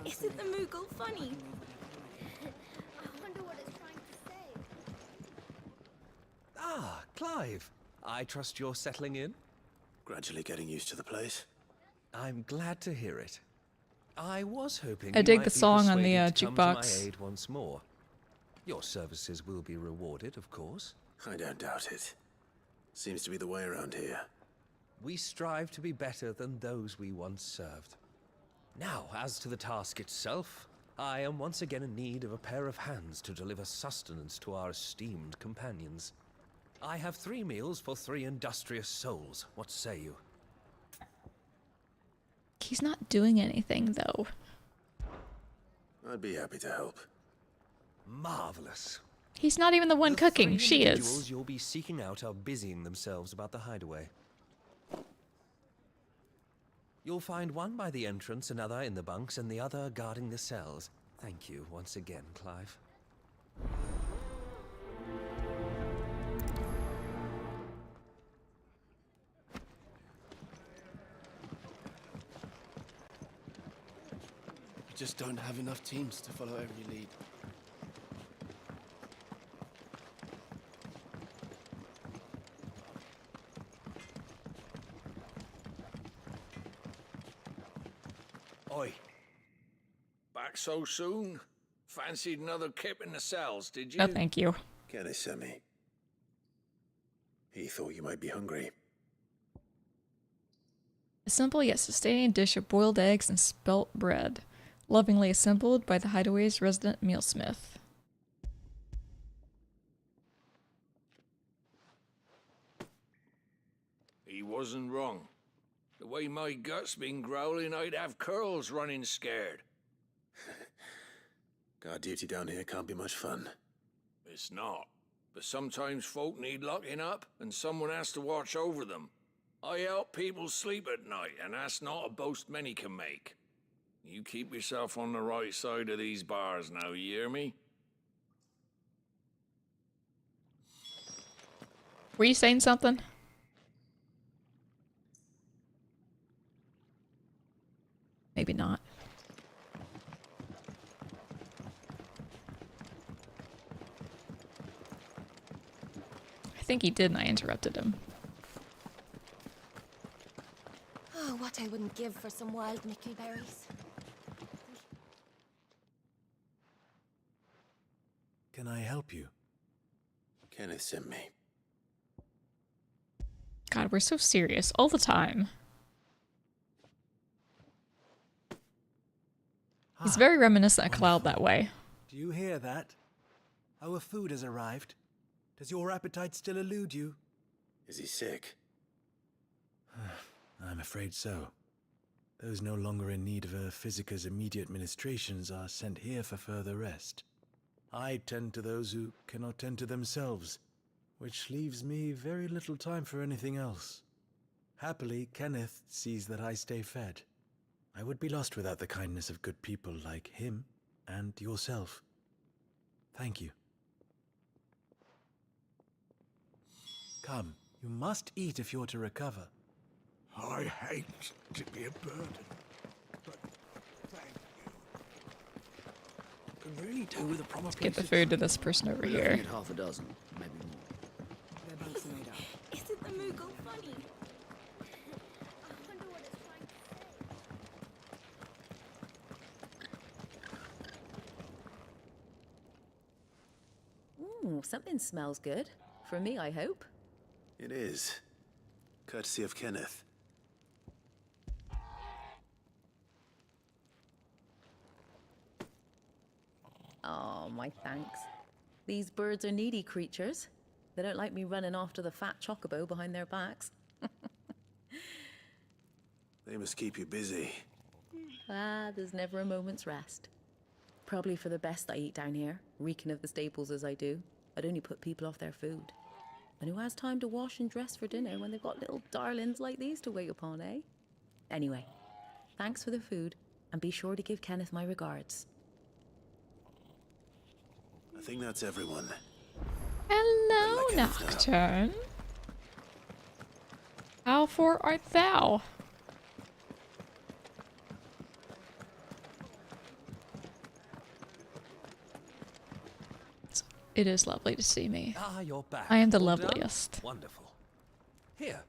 Isn't the Moogle funny? I wonder what it's trying to say. Ah, Clive. I trust you're settling in? Gradually getting used to the place. I'm glad to hear it. I was hoping I you dig might the be song on the persuaded to come to my jukebox. aid once more. Your services will be rewarded, of course. I don't doubt it. Seems to be the way around here. We strive to be better than those we once served. Now, as to the task itself, I am once again in need of a pair of hands to deliver sustenance to our esteemed companions. I have 3 meals for 3 industrious souls. What say you? He's not doing anything, though. I'd be happy to help. Marvelous. He's not even the one cooking. 3 She individuals is. you'll be seeking out are busying themselves about the hideaway. You'll find one by the entrance, another in the bunks, and the other guarding the cells. Thank you once again, Clive. We just don't have enough teams to follow every lead. Oi. Back so soon? Fancied another kip in the cells, did you? No, thank you. Kenneth sent me. He thought you might be hungry. A simple yet sustaining dish of boiled eggs and spelt bread, lovingly assembled by the Hideaway's resident mealsmith. He wasn't wrong. The way my gut's been growling, I'd have curls running scared. Guard duty down here can't be much fun. It's not. But sometimes folk need locking up, and someone has to watch over them. I help people sleep at night, and that's not a boast many can make. You keep yourself on the right side of these bars now, you hear me? Were you saying something? Maybe not. I think he did and I interrupted him. Oh, what I wouldn't give for some wild nickelberries. Can I help you? Kenneth sent me. God, we're so serious all the time. He's very reminiscent of Cloud that way. Do you hear that? Our food has arrived. Does your appetite still elude you? Is he sick? I'm afraid so. Those no longer in need of a physicker's immediate ministrations are sent here for further rest. I tend to those who cannot tend to themselves, which leaves me very little time for anything else. Happily, Kenneth sees that I stay fed. I would be lost without the kindness of good people like him and yourself. Thank you. Come, you must eat if you're to recover. I hate to be a burden, but thank you. Could really do with a proper Let's get the food to this person over here. Half a dozen, maybe more. Their banks are made up. Isn't the Moogle funny? I wonder what it's trying to say. Ooh, something smells good. For me, I hope. It is. Courtesy of Kenneth. Oh, my thanks. These birds are needy creatures. They don't like me running after the fat chocobo behind their backs. They must keep you busy. Ah, there's never a moment's rest. Probably for the best I eat down here, reeking of the staples as I do. I'd only put people off their food. And who has time to wash and dress for dinner when they've got little darlings like these to wait upon, eh? Anyway, thanks for the food, and be sure to give Kenneth my regards. I think that's everyone. Hello, Nocturne. How for art thou? It is lovely to see me. Ah, you're back. I am the All done? loveliest. Wonderful. Here,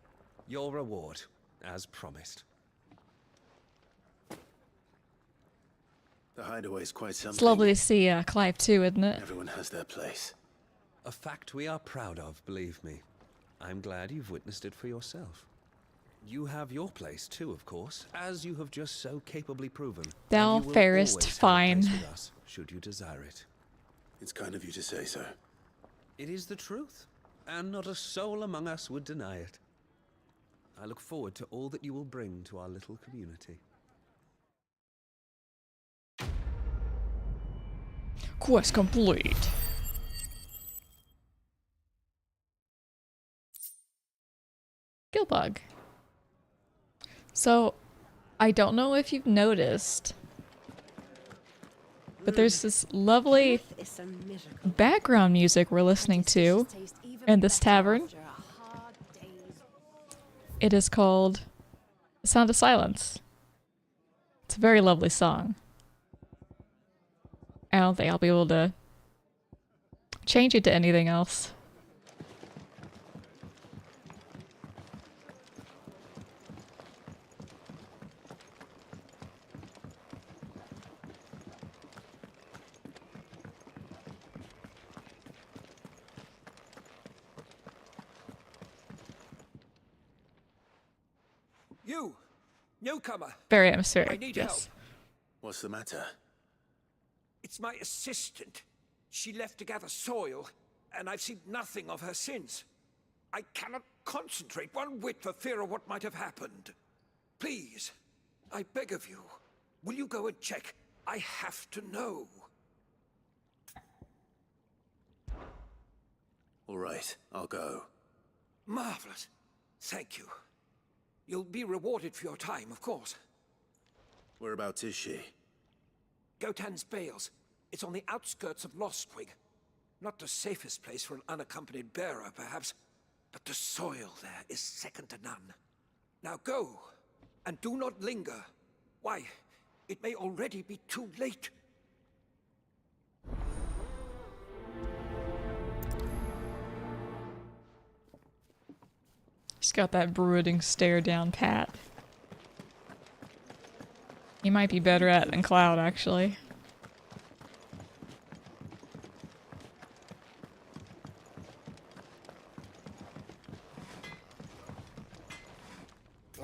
your reward, as promised. The hideaway's quite something. It's lovely to see Clive too, isn't it? Everyone has their place. A fact we are proud of, believe me. I'm glad you've witnessed it for yourself. You have your place too, of course, as you have just so capably proven. Thou And you will fairest always have a fine. place with us, should you desire it. It's kind of you to say so. It is the truth, and not a soul among us would deny it. I look forward to all that you will bring to our little community. Quest complete. Gilbug. So, I don't know if you've noticed, but there's this lovely background music we're listening to in this tavern. It is called The Sound of Silence. It's a very lovely song. I don't think I'll be able to change it to anything else. You! Newcomer! Very I atmospheric. need Yes. help. What's the matter? It's my assistant. She left to gather soil, and I've seen nothing of her since. I cannot concentrate one whit for fear of what might have happened. Please, I beg of you, will you go and check? I have to know. All right, I'll go. Marvelous. Thank you. You'll be rewarded for your time, of course. Whereabouts is she? Gotan's Bales. It's on the outskirts of Lostwig. Not the safest place for an unaccompanied bearer, perhaps, but the soil there is second to none. Now go, and do not linger. Why, it may already be too late. He's got that brooding stare down pat. He might be better at it than Cloud, actually.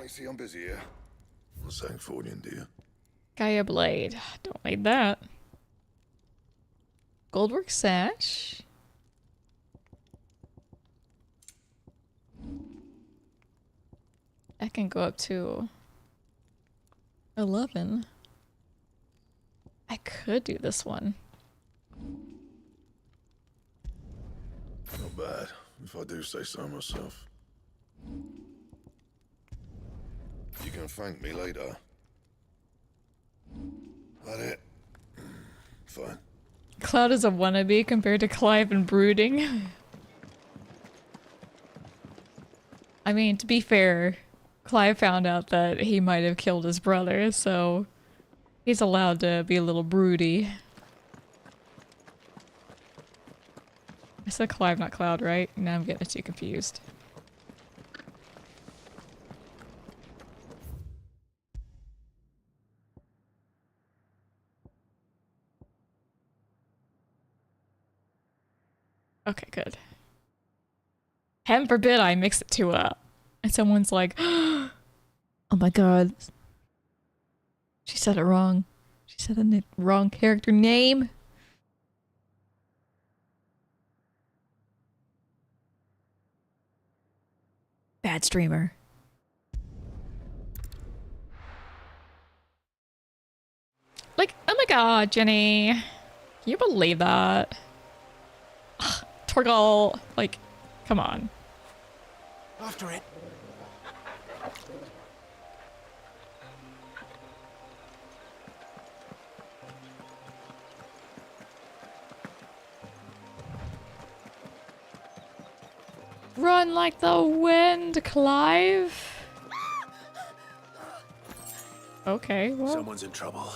I see I'm busy here. What's that for you, dear? Gaia Blade. Don't need that. Goldwork Sash. I can go up to 11. I could do this one. Not bad, if I do say so myself. You can thank me later. That it? Fine. Cloud is a wannabe compared to Clive and Brooding. I mean, to be fair, Clive found out that he might have killed his brother, so he's allowed to be a little broody. I said Clive, not Cloud, right? Now I'm getting too confused. Okay, good. Heaven forbid I mix it to and someone's like, oh my god. She said it wrong. She said the wrong character name. Bad streamer. Like, oh my god, Jenny. Can you believe that? Ugh, Torgal, like, come on. After it. Run like the wind, Clive. Okay, well. Someone's in trouble.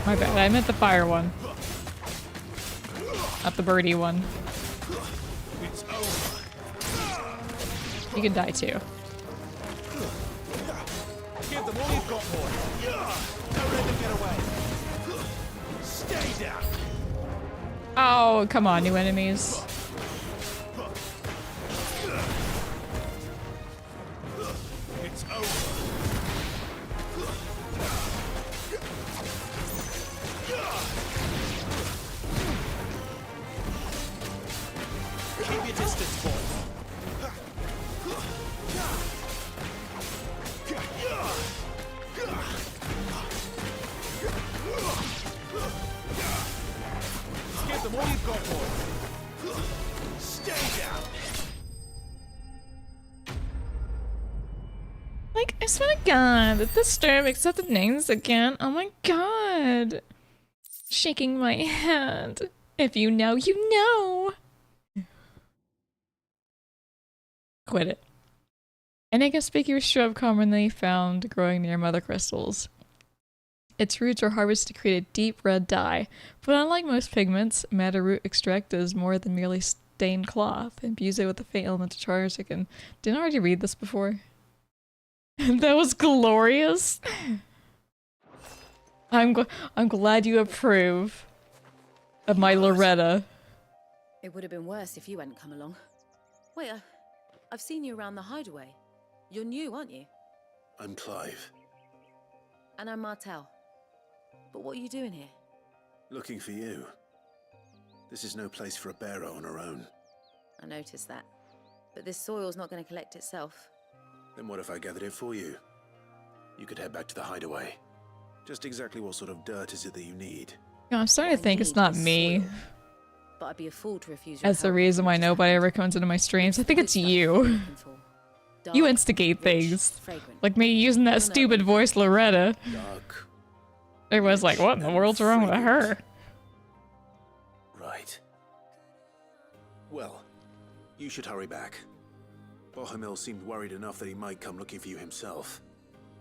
My bad, I meant the fire one. Not the birdie one. It's over. You can die too. Give them all you've got, boy. Don't let them get away. Stay down. Oh, come on, new enemies. It's over. Keep your distance, boy. Give them all you've got, boy. Stay down. Like, I swear to God, that the storm accepted names again. Oh my god. Shaking my head. If you know, you know. Quit it. An inconspicuous shrub commonly found growing near mother crystals. Its roots are harvested to create a deep red dye, but unlike most pigments, madder root extract does more than merely stain cloth. Imbues it with a faint element of charge that can... Didn't I already read this before? That was glorious! I'm glad you approve of my Loretta. It would have been worse if you hadn't come along. Wait, I've seen you around the hideaway. You're new, aren't you? I'm Clive. And I'm Martel. But what are you doing here? Looking for you. This is no place for a bearer on her own. I noticed that. But this soil's not going to collect itself. Then what if I gathered it for you? You could head back to the hideaway. Just exactly what sort of dirt is it that you need? I'm starting to think it's not me But I'd be a fool to refuse your as the help. reason why nobody ever comes into my streams. I think it's you. You instigate things. Like me using that stupid voice Loretta. Dark. Everyone's like, what in the world's wrong with her? Right. Well, you should hurry back. Bohemil seemed worried enough that he might come looking for you himself.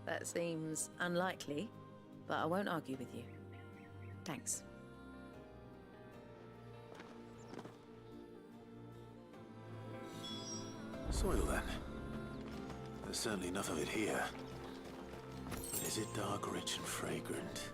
That seems unlikely, but I won't argue with you. Thanks. Soil then. There's certainly enough of it here. But is it dark, rich, and fragrant?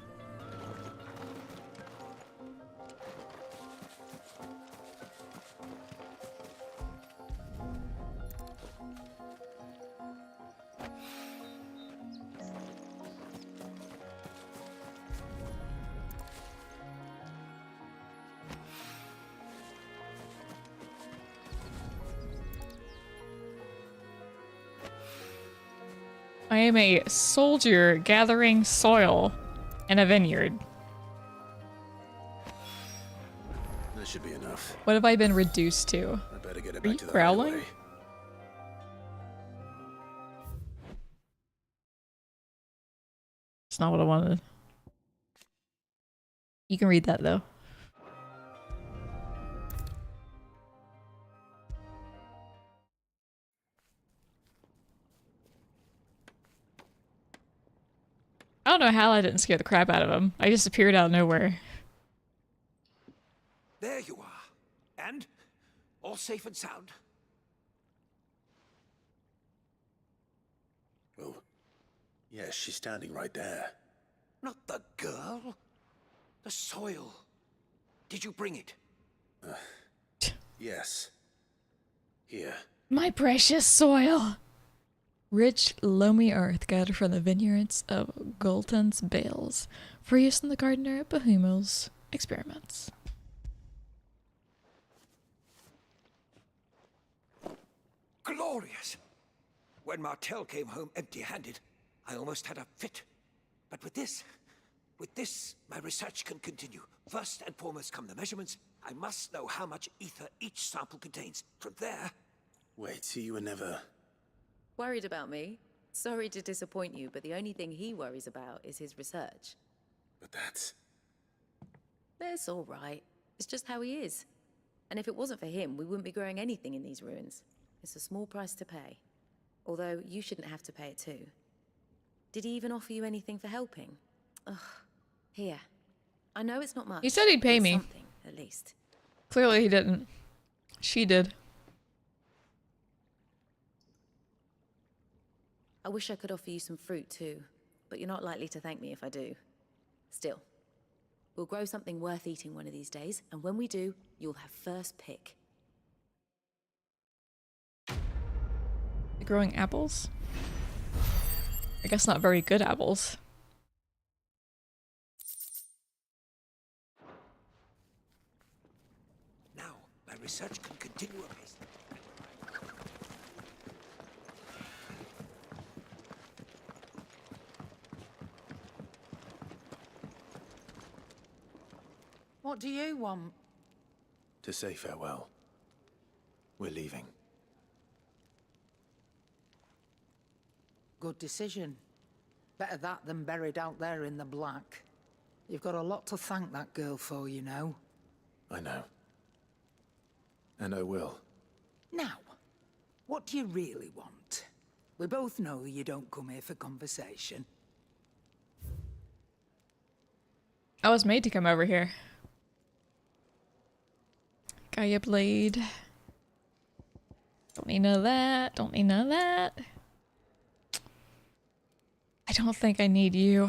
I am a soldier gathering soil in a vineyard. That should be enough. What have I been reduced to? I better get it Are back you to the growling? hideaway. It's not what I wanted. You can read that though. I don't know how I didn't scare the crap out of him. I just appeared out of nowhere. There you are. And? All safe and sound? Oh, yes, she's standing right there. Not the girl. The soil. Did you bring it? Yes. Here. My precious soil! Rich, loamy earth gathered from the vineyards of Gulton's Bales for use in the gardener at Bohemil's experiments. Glorious! When Martel came home empty-handed, I almost had a fit. But with this, my research can continue. First and foremost come the measurements. I must know how much ether each sample contains. From there... Wait, so you were never... Worried about me? Sorry to disappoint you, but the only thing he worries about is his research. But that's... That's all right. It's just how he is. And if it wasn't for him, we wouldn't be growing anything in these ruins. It's a small price to pay. Although, you shouldn't have to pay it too. Did he even offer you anything for helping? Ugh. Here. I know it's not much. He said he'd pay but me. something, at least. Clearly he didn't. She did. I wish I could offer you some fruit too, but you're not likely to thank me if I do. Still, we'll grow something worth eating one of these days, and when we do, you'll have first pick. Growing apples? I guess not very good apples. Now, my research can continue apace. What do you want? To say farewell. We're leaving. Good decision. Better that than buried out there in the black. You've got a lot to thank that girl for, you know. I know. And I will. Now, what do you really want? We both know you don't come here for conversation. I was made to come over here. Gaia blade. Don't need none of that. Don't need none of that. I don't think I need you.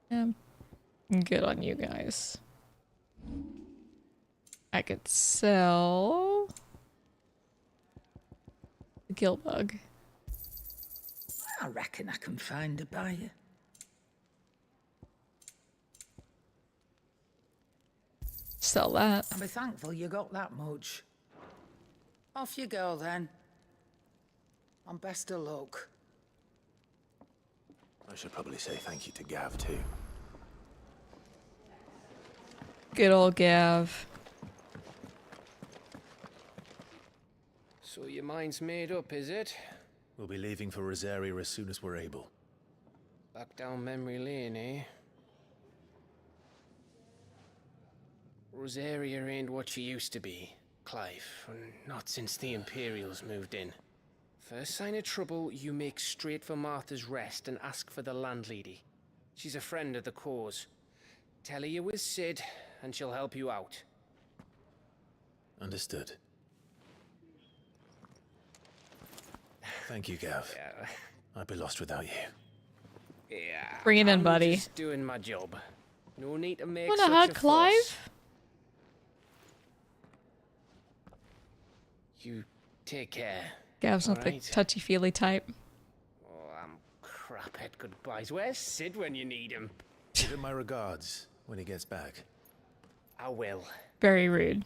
Yeah, good on you guys. I could sell the gill bug. I reckon I can find a buyer. Sell that. I'll be thankful you got that much. Off you go then. And best of luck. I should probably say thank you to Gav, too. Good old Gav. So your mind's made up, is it? We'll be leaving for Rosaria as soon as we're able. Back down memory lane, eh? Rosaria ain't what she used to be, Clive. Not since the Imperials moved in. First sign of trouble, you make straight for Martha's Rest and ask for the landlady. She's a friend of the cause. Tell her you was Sid, and she'll help you out. Understood. Thank you, Gav. Yeah. I'd be lost without you. Yeah. Bring it in, I'm buddy. Just doing my job. No need to make Wanna such hug a Clive? fuss. You take care. Gav's not the alright? touchy-feely type. Oh, I'm crap at goodbyes. Where's Sid when you need him? Give him my regards when he gets back. I will. Very rude.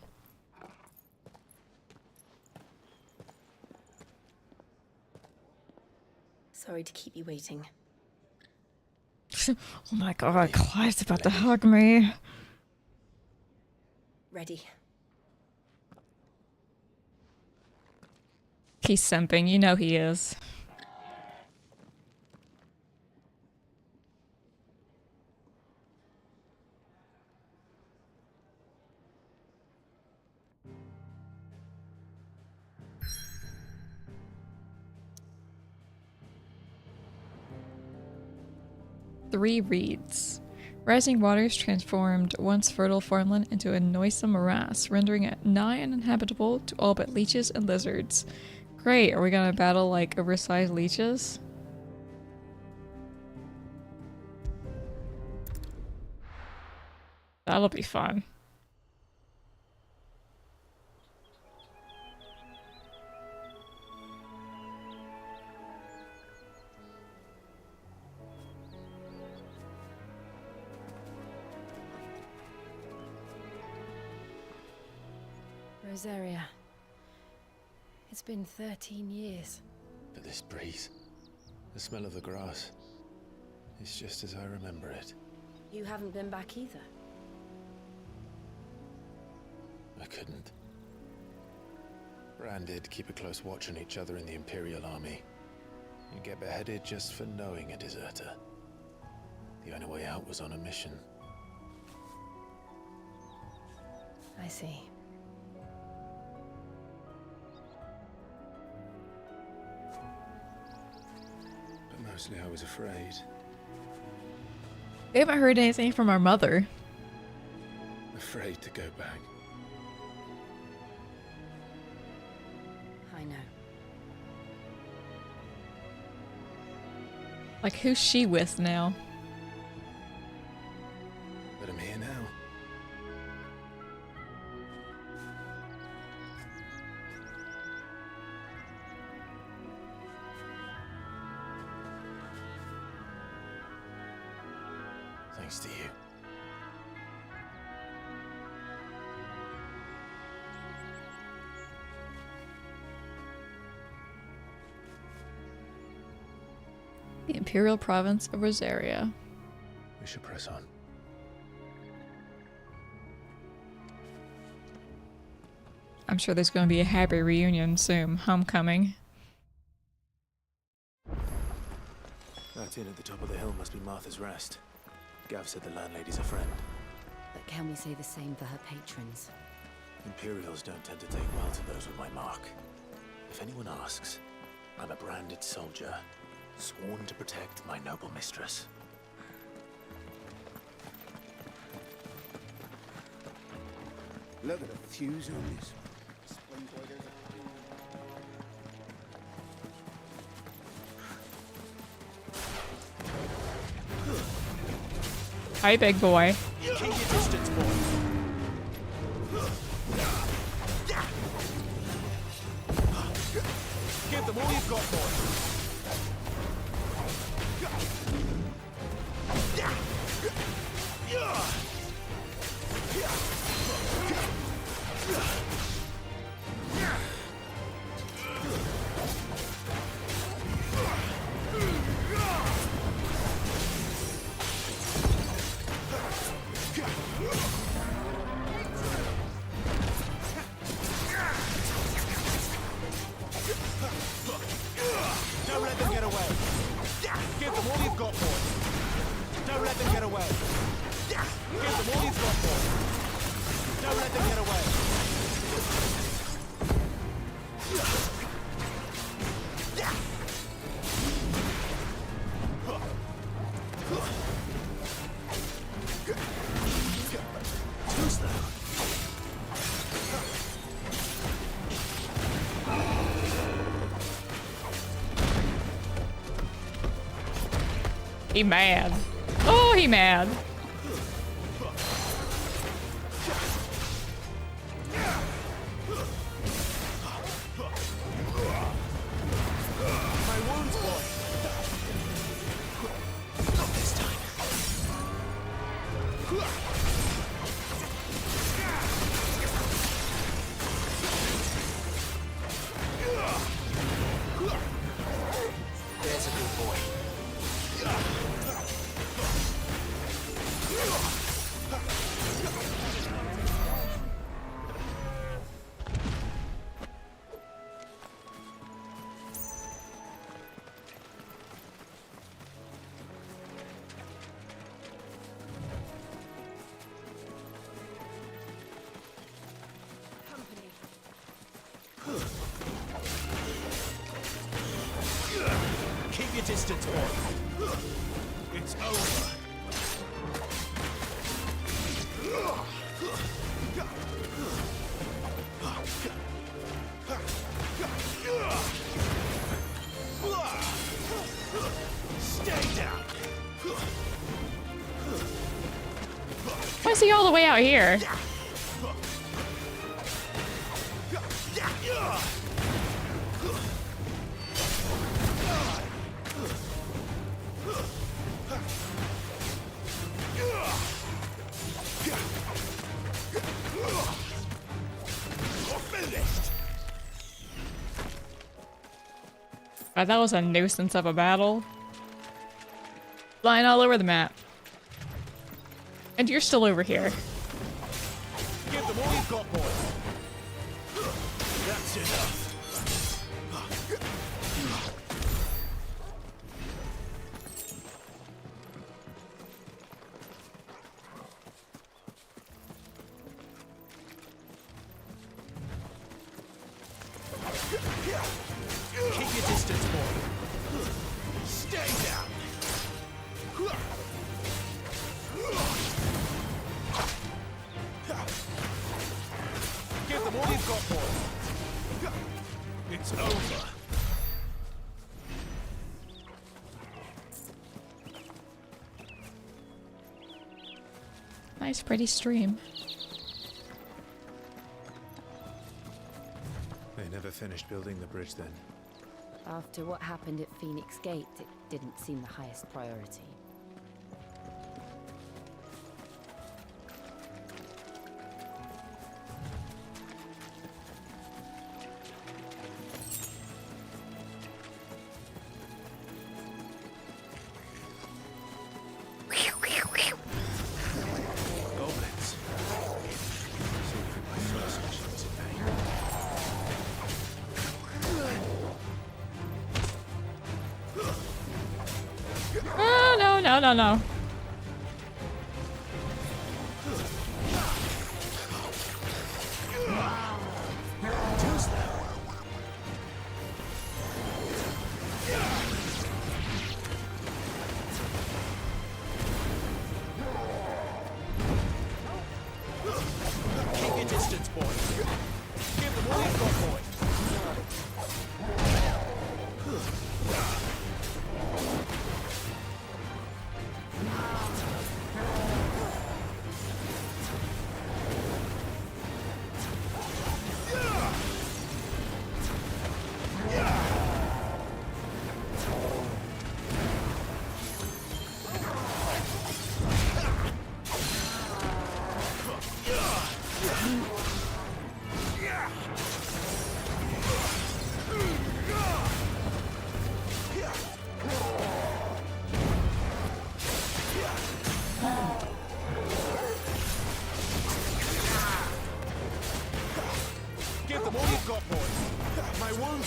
Sorry to keep you waiting. Oh my god, Clive's about to hug me. Ready. He's simping, you know he is. Three reads. Rising waters transformed once fertile farmland into a noisome morass, rendering it nigh uninhabitable to all but leeches and lizards. Great, are we gonna battle like oversized leeches? That'll be fun. Rosaria. It's been 13 years. But this breeze, the smell of the grass, it's just as I remember it. You haven't been back either. I couldn't. Bran did keep a close watch on each other in the Imperial Army. You'd get beheaded just for knowing a deserter. The only way out was on a mission. I see. But mostly I was afraid. We haven't heard anything from our mother. Afraid to go back. I know. Like, who's she with now? But I'm here now. Thanks to you. The Imperial Province of Rosaria. We should press on. I'm sure there's going to be a happy reunion soon. Homecoming. That inn at the top of the hill must be Martha's Rest. Gav said the landlady's a friend. But can we say the same for her patrons? Imperials don't tend to take well to those with my mark. If anyone asks, I'm a branded soldier, sworn to protect my noble mistress. Look at the fuse on this. Hi, big boy. Keep your distance, boy. Give them all you've got, boy. Don't let them get away. Give them all you've got, boy. Don't let them get away. Give them all you've got, boy. Don't let them get away. Who's that? He mad. Oh, he mad. My wounds, boy. Not this time. There's a good boy. Keep your distance, boy. It's over. Stay down. Why is he all the way out here? God, that was a nuisance of a battle. Flying all over the map. And you're still over here. Give them all you've got, boy. That's enough. Keep your distance, boy. Stay down. Give them all you've got, boy. It's over. Nice, pretty stream. They never finished building the bridge then. After what happened at Phoenix Gate, it didn't seem the highest priority. Goblins. So I think my first mission was in vain. Oh, no, no, no, no. Keep your distance, boy. Give them all you've got, boy.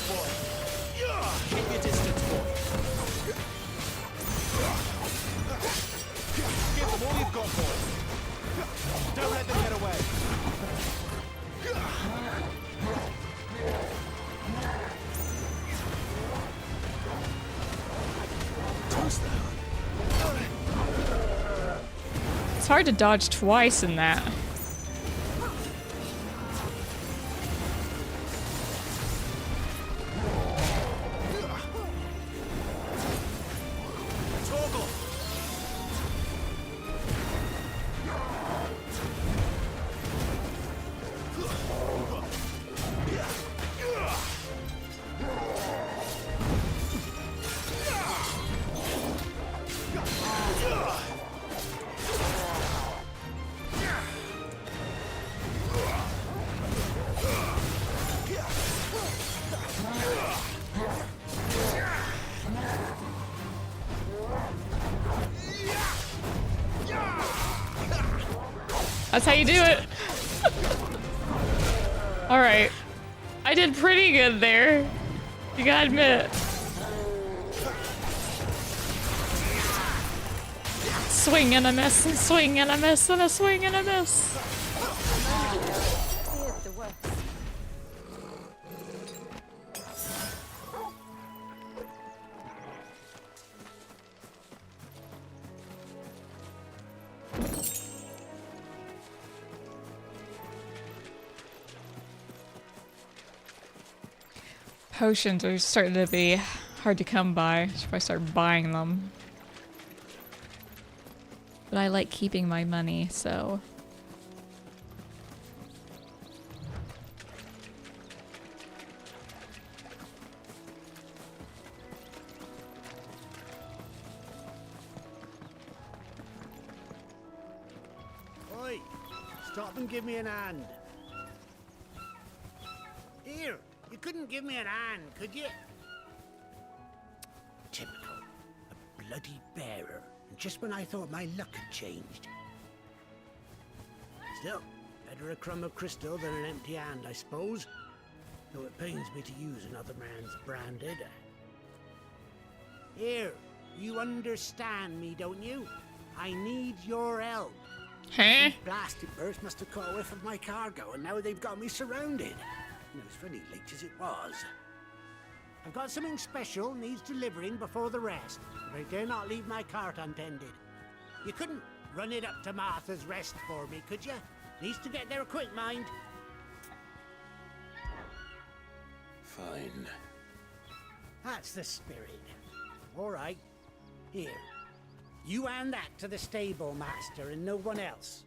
boy. Keep your distance, boy. Give them all you've got, boy. Don't let them get away. It's hard to dodge twice in that. That's how you do it. Alright. I did pretty good there. You gotta admit. Swing and a miss, and swing and a miss, and a swing and a miss. Potions are starting to be hard to come by. Should probably start buying them. But I like keeping my money, so... Oi! Stop and give me an hand. Here! You couldn't give me an hand, could you? Typical. A bloody bearer. And just when I thought my luck had changed. Still, better a crumb of crystal than an empty hand, I suppose. Though it pains me to use another man's branded. Here, you understand me, don't you? I need your help. Huh? These blasted birds must have caught a whiff of my cargo, and now they've got me surrounded. And it was fairly late as it was. I've got something special needs delivering before the rest, but I dare not leave my cart untended. You couldn't run it up to Martha's Rest for me, could you? Needs to get there quick, mind. Fine. That's the spirit. All right. Here. You hand that to the stable master and no one else.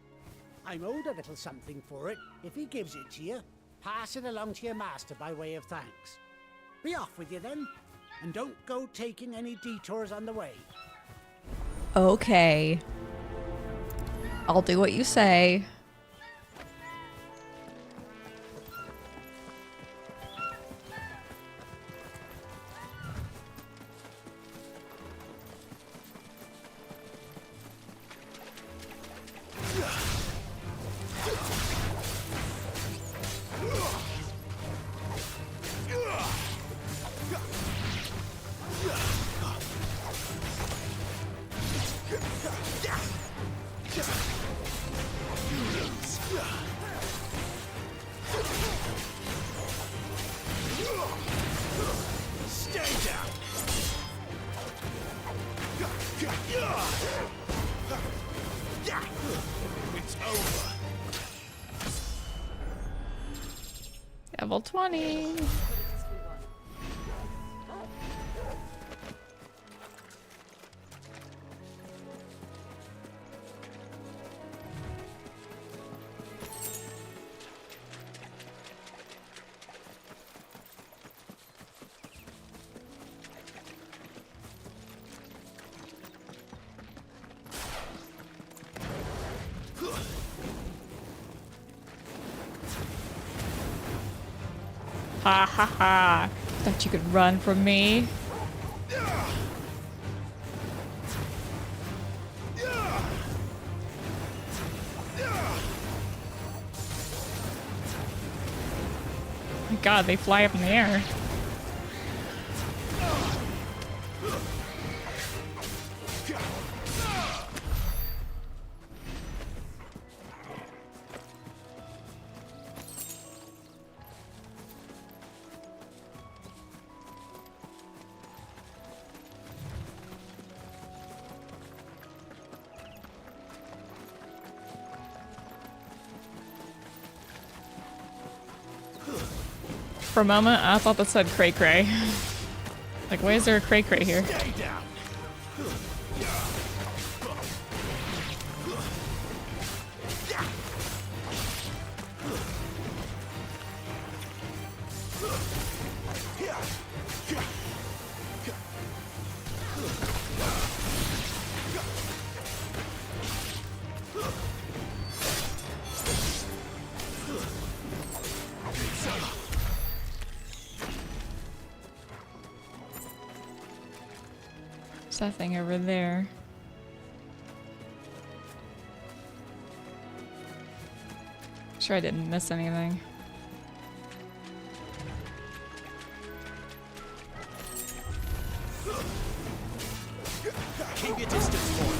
I'm owed a little something for it. If he gives it to you, pass it along to your master by way of thanks. Be off with you then, and don't go taking any detours on the way. Okay. I'll do what you say. Level 20. Ha ha ha. Thought you could run from me. My God, they fly up in the air. For a moment, I thought that said cray cray. Like, why is there a cray cray here? Stay down. What's that thing over there? Sure I didn't miss anything. Keep your distance, boy.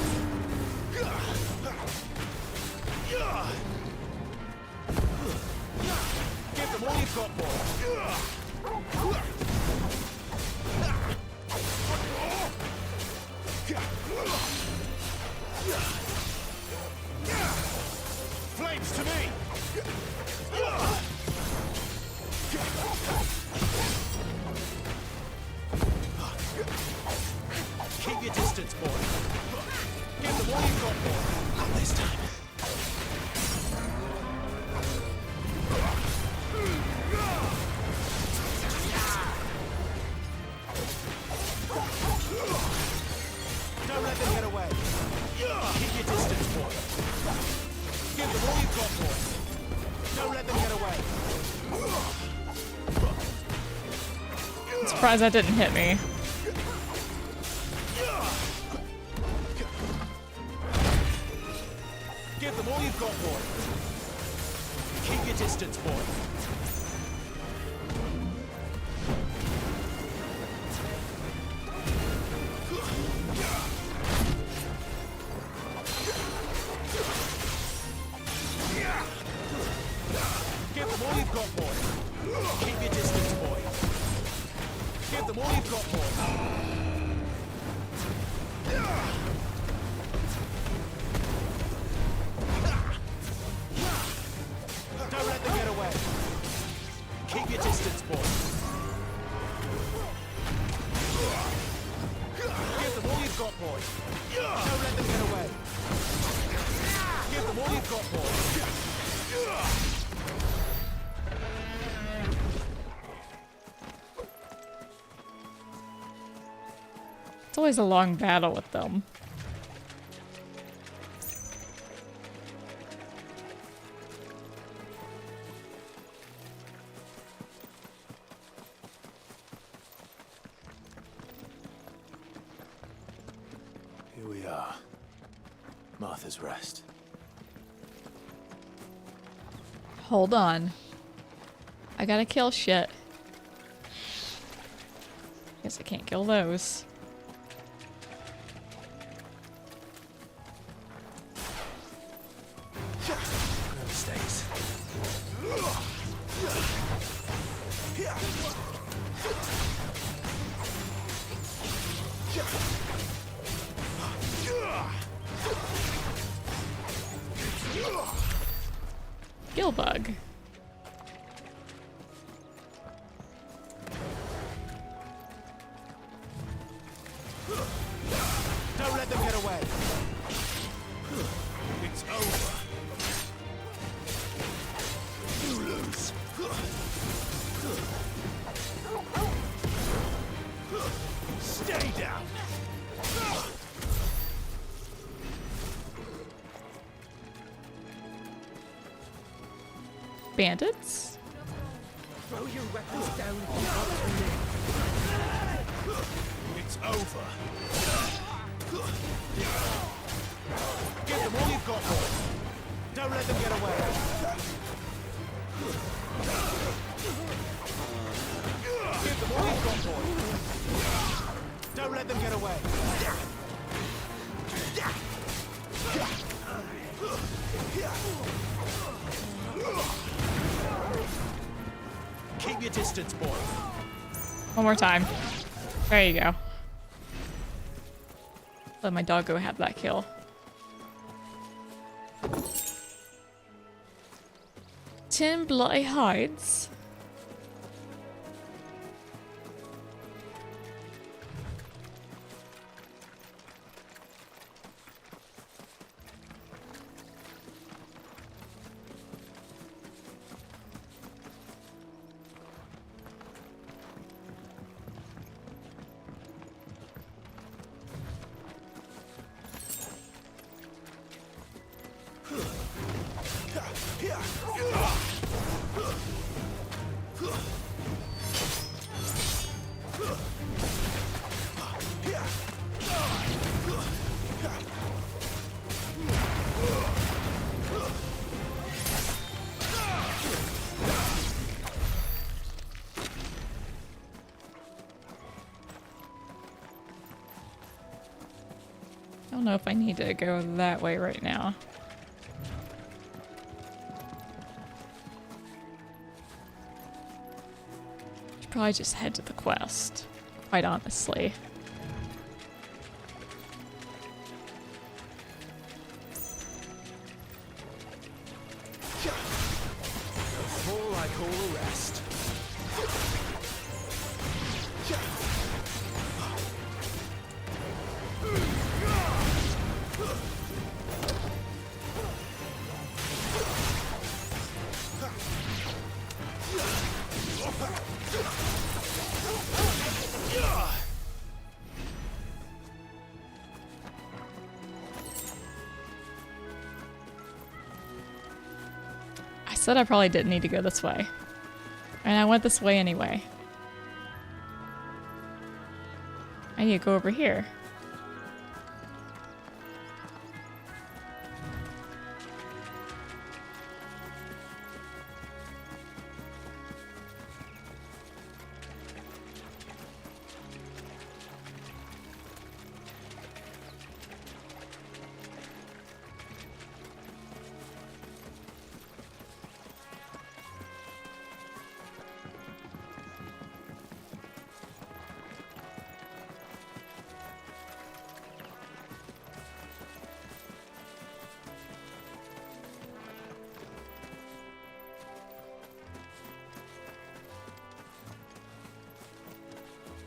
Give them all you've got, boy. Flames to me! Keep your distance, boy. Give them all you've got, boy. Not this time. Don't let them get away. Keep your distance, boy. Give them all you've got, boy. Don't let them get away. I'm surprised that didn't hit me. Give them all you've got, boy. Keep your distance, boy. Give them all you've got, boy. Keep your distance, boy. Give them all you've got, boy. Don't let them get away. Keep your distance, boy. Give them all you've got, boy. Don't let them get away. Give them all you've got, boy. It's always a long battle with them. Here we are. Martha's Rest. Hold on. I gotta kill shit. Guess I can't kill those. Mistakes. Gillbug. Don't let them get away. It's over. You lose. Stay down. Bandits? Throw your weapons down. It's over. Give them all you've got, boy. Don't let them get away. Give them all you've got, boy. Don't let them get away. Keep your distance, boy. One more time. There you go. Let my doggo have that kill. 10 bloody hides. Don't know if I need to go that way right now. Should probably just head to the quest, quite honestly. All I call a rest. I said I probably didn't need to go this way. And I went this way anyway. I need to go over here.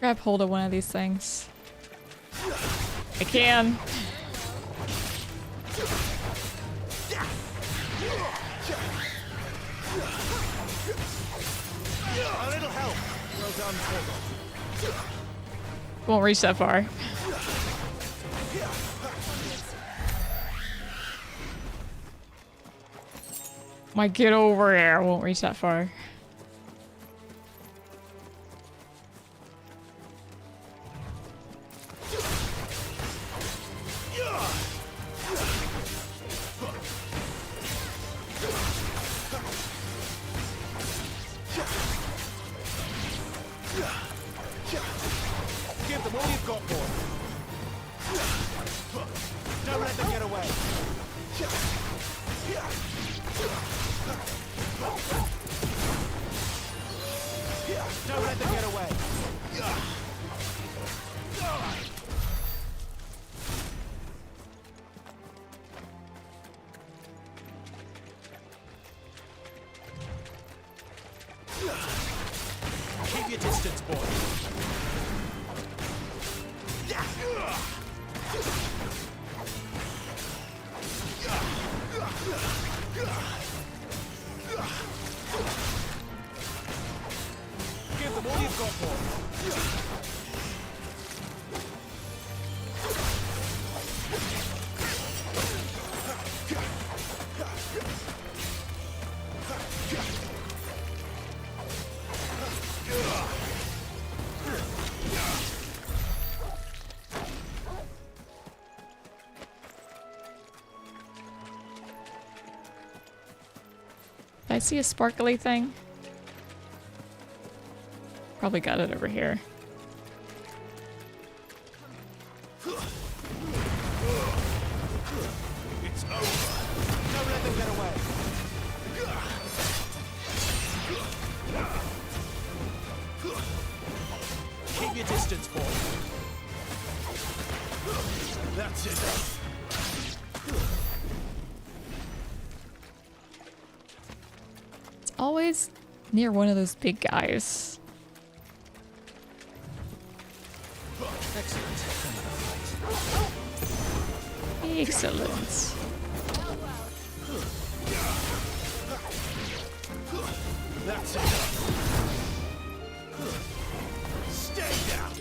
Grab hold of one of these things. I can. A little help. Well done, Torgo. Won't reach that far. Might get over here. Won't reach that far. Give them all you've got, boy. Don't let them get away. Don't let them get away. Keep your distance, boy. Give them all you've got, boy. Did I see a sparkly thing? Probably got it over here. It's over. Don't let them get away. Keep your distance, boy. That's it. It's always near one of those big guys. Excellent. That's it. Stay down.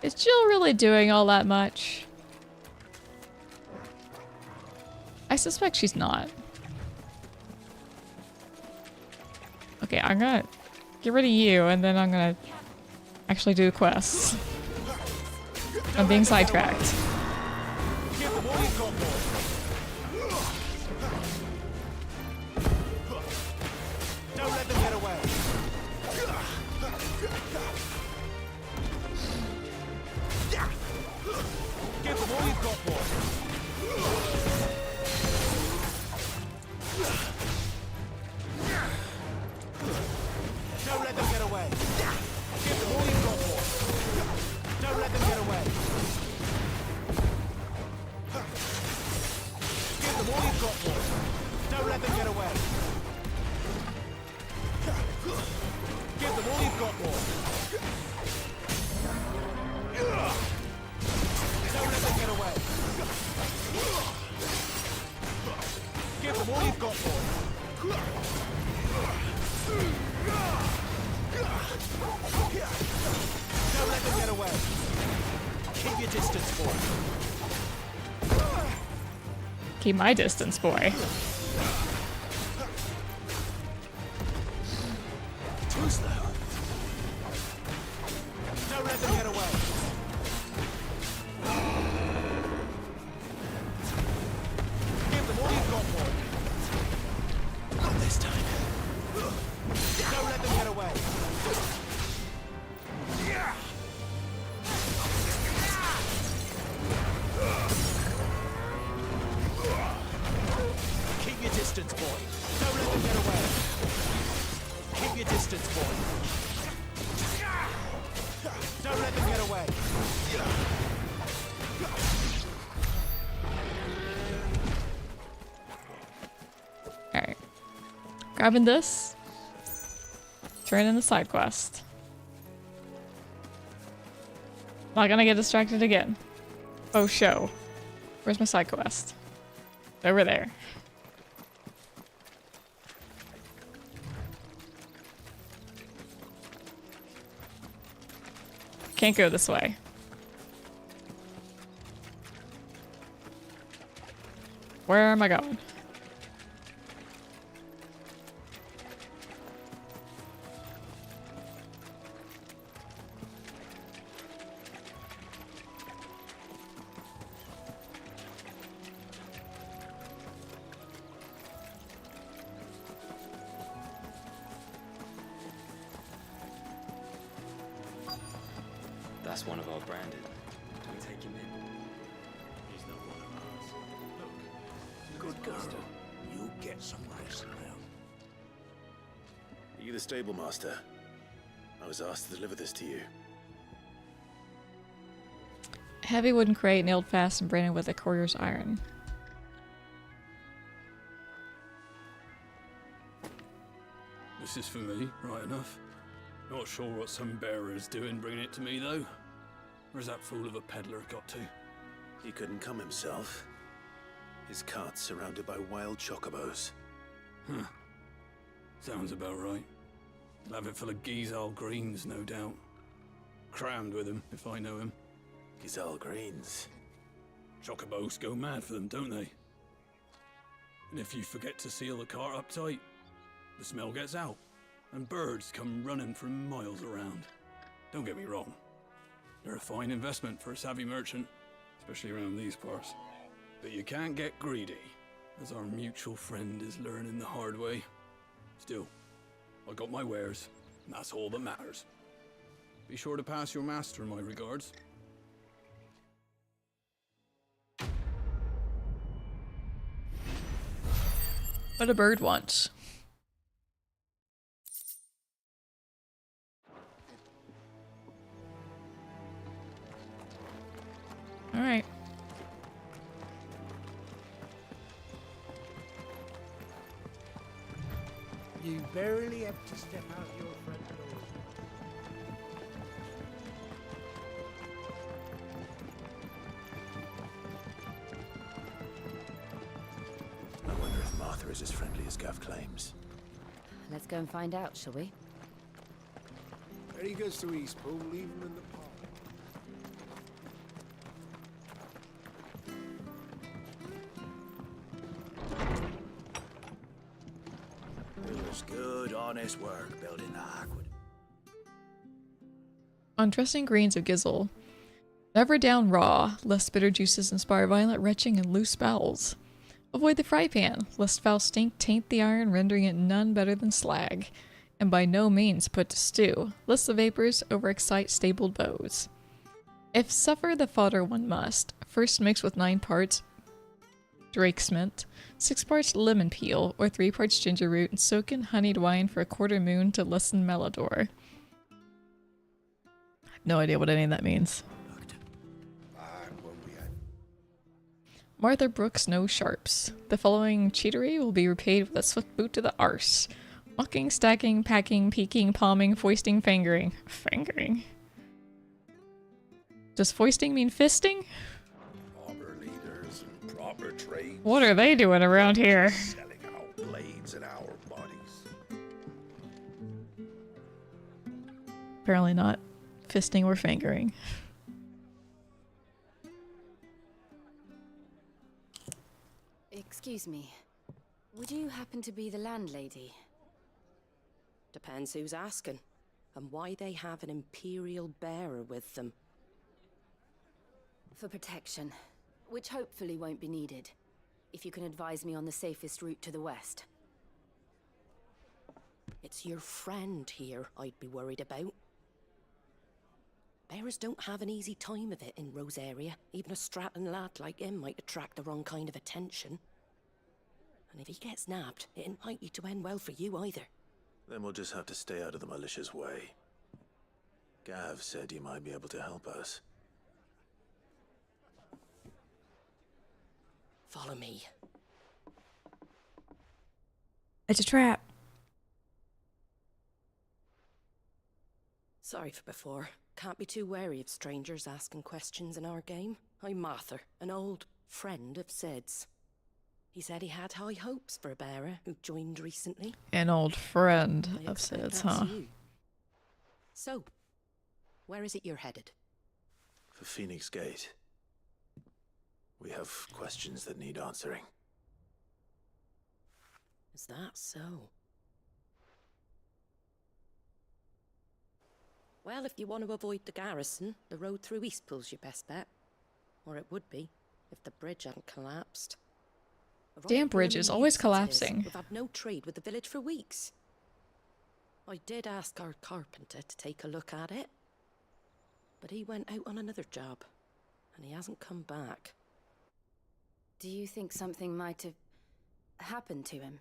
Is Jill really doing all that much? I suspect she's not. Okay, I'm gonna get rid of you, and then I'm gonna actually do quests. I'm being sidetracked. Give them all you've got, boy. Don't let them get away. got more. Don't let them get away. Give them all you've got, boy. Don't let them get away. Keep your distance, boy. Keep my distance, boy. Too slow. Don't let them get away. Give them all you've got, boy. Not this time. Don't let them get away. Keep your distance, boy. Don't let them get away. Keep your distance, boy. Don't let them get away. Alright. Grabbing this. Turn in the side quest. Not gonna get distracted again. Oh, show. Where's my side quest? Over there. Can't go this way. Where am I going? That's one of our branded. Can we take him in? He's not one of ours. Look, good girl. You get some rest now. Are you the stable master? I was asked to deliver this to you. Heavy wooden crate nailed fast and branded with a courier's iron. This is for me, right enough. Not sure what some bearer is doing bringing it to me, though. Where's that fool of a peddler got to? He couldn't come himself. His cart's surrounded by wild chocobos. Huh. Sounds about right. He'll have it full of Gizal greens, no doubt. Crammed with him, if I know him. Gizal greens? Chocobos go mad for them, don't they? And if you forget to seal the cart up tight, the smell gets out, and birds come running from miles around. Don't get me wrong. They're a fine investment for a savvy merchant, especially around these parts. But you can't get greedy, as our mutual friend is learning the hard way. Still, I got my wares, and that's all that matters. Be sure to pass your master my regards. What a bird wants. Alright. You barely have to step out your front door. I wonder if Martha is as friendly as Gav claims. Let's go and find out, shall we? When he goes to Eastpool, leave him in the park. It was good, honest work building the aqueduct. Undressing grains of gizzle. Never down raw, lest bitter juices inspire violent retching and loose bowels. Avoid the fry pan, lest foul stink taint the iron, rendering it none better than slag. And by no means put to stew, lest the vapors overexcite stabled bows. If suffer the fodder one must, first mix with 9 parts drake's mint, 6 parts lemon peel, or 3 parts ginger root, and soak in honeyed wine for a quarter moon to lessen malodor. I have no idea what any of that means. Martha Brooks no sharps. The following cheatery will be repaid with a swift boot to the arse. Locking, stacking, packing, peeking, palming, foisting, fingering. Fingering? Does foisting mean fisting? Proper leaders and proper trades. What are they doing around here? Selling our blades and our bodies. Apparently not fisting or fingering. Excuse me. Would you happen to be the landlady? Depends who's asking, and why they have an Imperial bearer with them. For protection, which hopefully won't be needed. If you can advise me on the safest route to the west. It's your friend here I'd be worried about. Bearers don't have an easy time of it in Rose area. Even a strapping lad like him might attract the wrong kind of attention. And if he gets nabbed, it ain't likely to end well for you either. Then we'll just have to stay out of the malicious way. Gav said you might be able to help us. Follow me. It's a trap. Sorry for before. Can't be too wary of strangers asking questions in our game. I'm Martha, an old friend of Sid's. He said he had high hopes for a bearer who joined recently. An old friend I of expect Sid's, that's huh? you. So, where is it you're headed? For Phoenix Gate. We have questions that need answering. Is that so? Well, if you want to avoid the garrison, the road through Eastpool's your best bet. Or it would be, if the bridge hadn't collapsed. A right Damn bridge is always nuisance it is. collapsing. We've had no trade with the village for weeks. I did ask our carpenter to take a look at it. But he went out on another job, and he hasn't come back. Do you think something might have happened to him?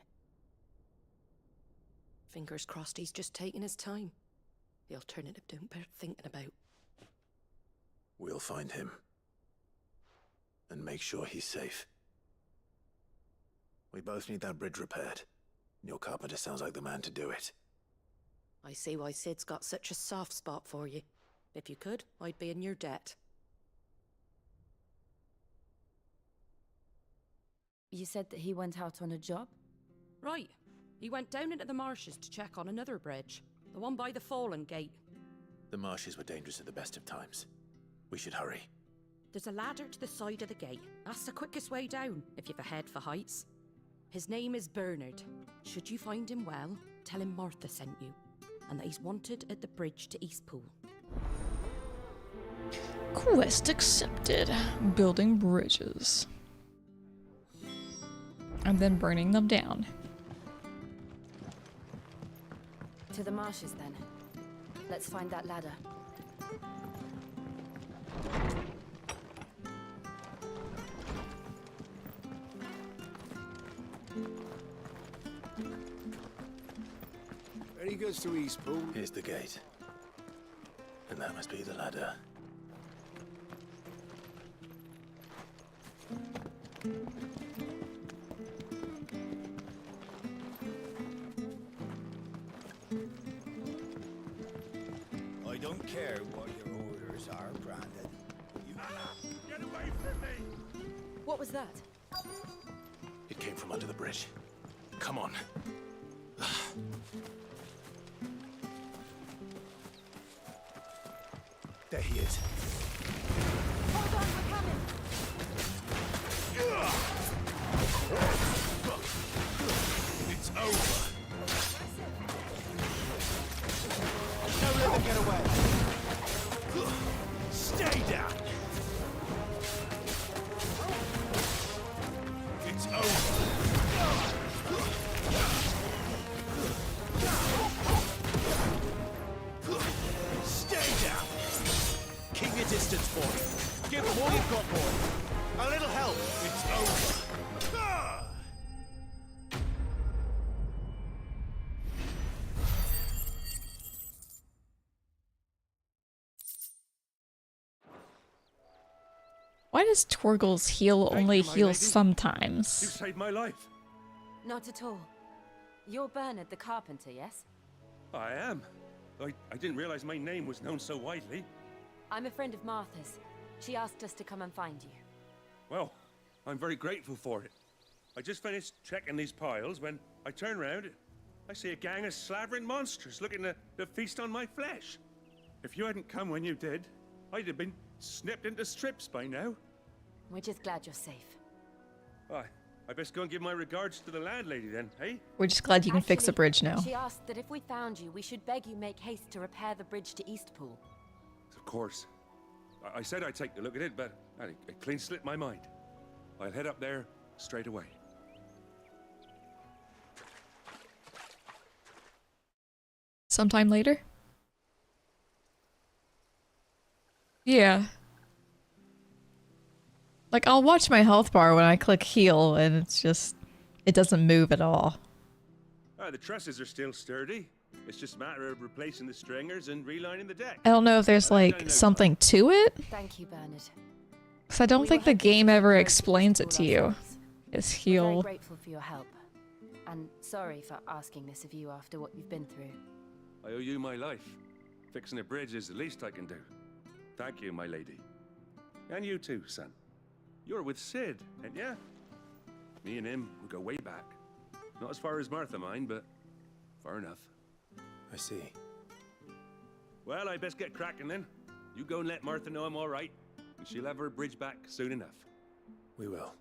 Fingers crossed he's just taking his time. The alternative don't bear thinking about. We'll find him. And make sure he's safe. We both need that bridge repaired. Your carpenter sounds like the man to do it. I see why Sid's got such a soft spot for you. If you could, I'd be in your debt. You said that he went out on a job? Right. He went down into the marshes to check on another bridge. The one by the Fallen Gate. The marshes were dangerous at the best of times. We should hurry. There's a ladder to the side of the gate. That's the quickest way down, if you've a head for heights. His name is Bernard. Should you find him well, tell him Martha sent you. And that he's wanted at the bridge to Eastpool. Quest accepted. Building bridges. And then burning them down. To the marshes, then. Let's find that ladder. Very good to Eastpool. Here's the gate. And that must be the ladder. I don't care what your orders are, Brandon. Get away from me! What was that? It came from under the bridge. Come on. There he is. Hold on, we're coming! It's over. Don't let them get away. Stay down. It's over. Stay down. Keep your distance, boy. Give them all you've got, boy. A little help. It's over. Why does Torgal's heal only heal You sometimes? saved my life. Not at all. You're Bernard the carpenter, yes? I am. I didn't realize my name was known so widely. I'm a friend of Martha's. She asked us to come and find you. Well, I'm very grateful for it. I just finished checking these piles when I turn around. I see a gang of slavering monsters looking to feast on my flesh. If you hadn't come when you did, I'd have been snipped into strips by now. We're just glad you're safe. I best go and give my regards to the landlady then, hey? We're just glad you can fix the bridge now. She asked that if we found you, we should beg you make haste to repair the bridge to Eastpool. Of course. I said I'd take a look at it, but it clean slipped my mind. I'll head up there straight away. Sometime later? Yeah. Like, I'll watch my health bar when I click heal, and it's just... it doesn't move at all. The trusses are still sturdy. It's just a matter of replacing the stringers and relining the deck. I don't know if there's, like, something to it? Thank you, Bernard. Because I don't think the game ever explains it to you. It's We're very heal. grateful for your help. And sorry for asking this of you after what you've been through. I owe you my life. Fixing a bridge is the least I can do. Thank you, my lady. And you too, son. You're with Sid, ain't ya? Me and him, we go way back. Not as far as Martha, mind, but far enough. I see. Well, I best get cracking then. You go and let Martha know I'm all right, and she'll have her bridge back soon enough. We will.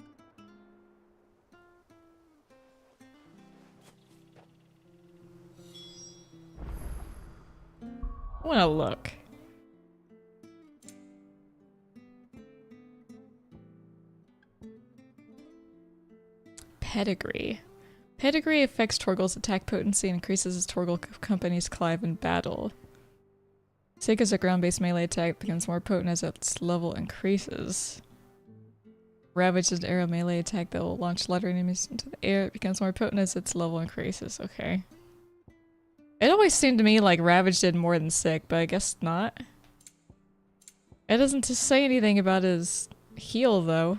I wanna look. Pedigree. Pedigree affects Torgal's attack potency and increases as Torgal accompanies Clive in battle. Seika's a ground-based melee attack becomes more potent as its level increases. Ravage is an aerial melee attack that will launch lighter enemies into the air. It becomes more potent as its level increases. Okay. It always seemed to me like Ravage did more than Sick, but I guess not. It doesn't just say anything about his heal, though.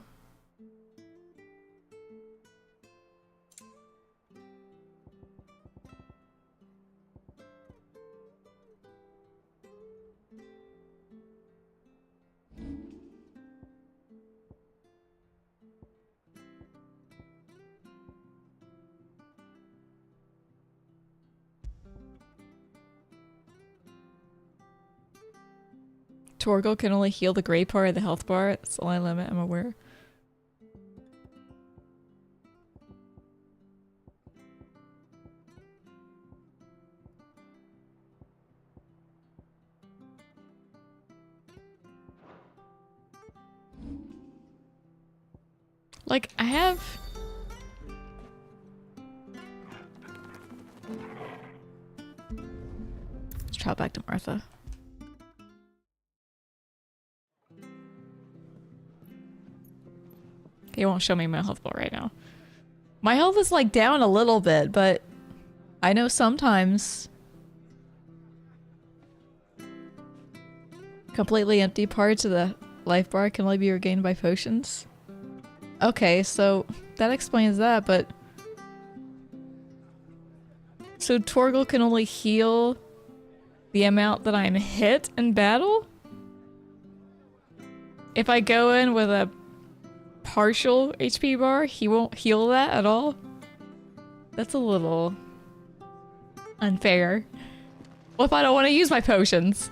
Torgal can only heal the gray part of the health bar. That's the only limit I'm aware. Like, I have... Let's try back to Martha. He won't show me my health bar right now. My health is like down a little bit, but I know sometimes completely empty parts of the life bar can only be regained by potions. Okay, so that explains that, but so Torgal can only heal the amount that I'm hit in battle? If I go in with a partial HP bar, he won't heal that at all? That's a little unfair. What if I don't want to use my potions?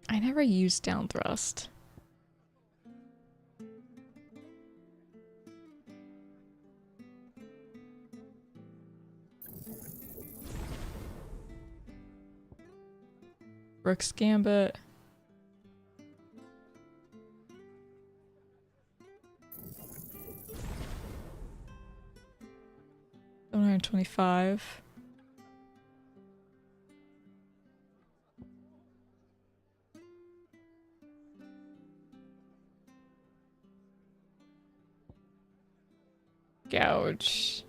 I never used down thrust. Brooks Gambit. $725. Gouge.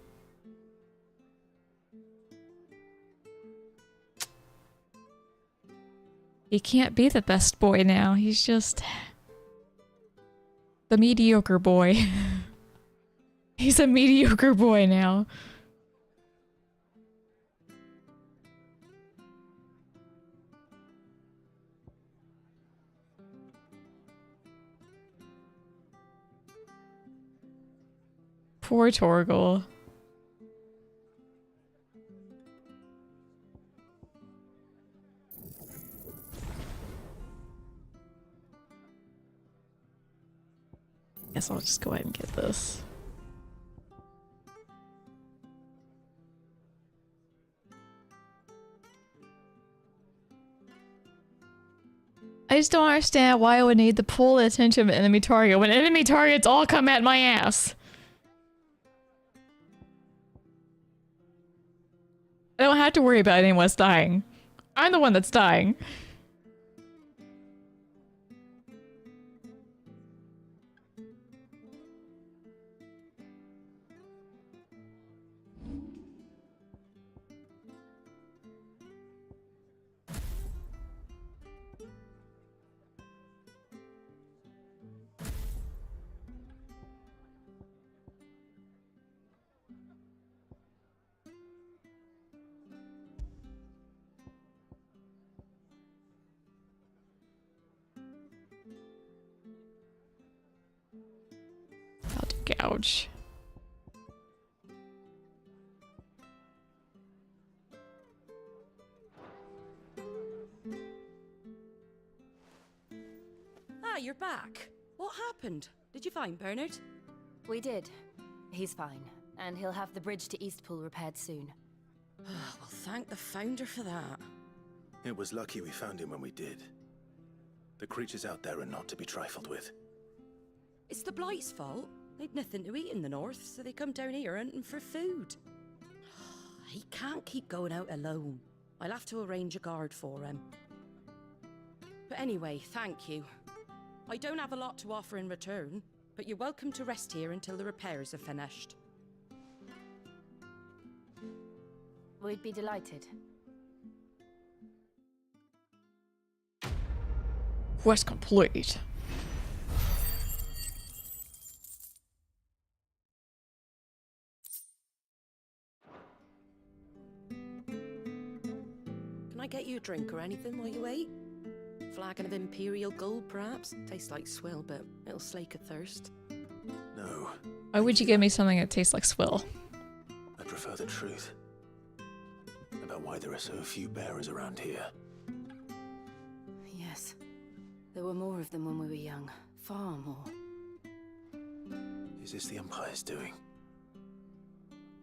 He can't be the best boy now. He's just the mediocre boy. He's a mediocre boy now. Poor Torgal. Guess I'll just go ahead and get this. I just don't understand why I would need to pull the attention of an enemy target when enemy targets all come at my ass. I don't have to worry about anyone else dying. I'm the one that's dying. I'll do gouge. Ah, you're back. What happened? Did you find Bernard? We did. He's fine, and he'll have the bridge to Eastpool repaired soon. Well, thank the Founder for that. It was lucky we found him when we did. The creatures out there are not to be trifled with. It's the Blight's fault. They'd nothing to eat in the north, so they come down here hunting for food. He can't keep going out alone. I'll have to arrange a guard for him. But anyway, thank you. I don't have a lot to offer in return, but you're welcome to rest here until the repairs are finished. We'd be delighted. Quest complete. Can I get you a drink or anything while you wait? Flagon of Imperial Gold, perhaps? Tastes like swill, but it'll slake a thirst. No. Why would you give me something that tastes like swill? I prefer the truth. About why there are so few bearers around here. Yes. There were more of them when we were young. Far more. Is this the Empire's doing?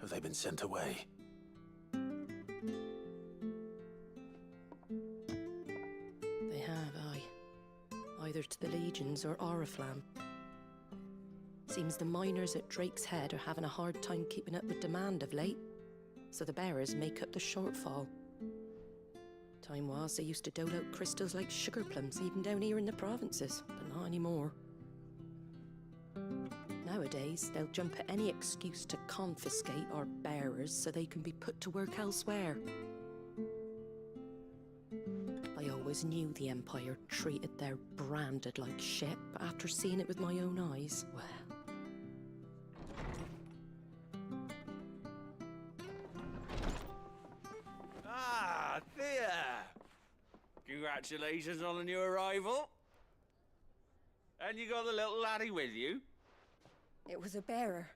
Have they been sent away? They have, aye. Either to the Legions or Oriflamme. Seems the miners at Drake's Head are having a hard time keeping up with demand of late, so the bearers make up the shortfall. Time was they used to dole out crystals like sugar plums even down here in the provinces, but not anymore. Nowadays, they'll jump at any excuse to confiscate our bearers so they can be put to work elsewhere. I always knew the Empire treated their branded like shit, but after seeing it with my own eyes, well... Ah, Thea! Congratulations on the new arrival. And you got the little laddie with you? It was a bearer.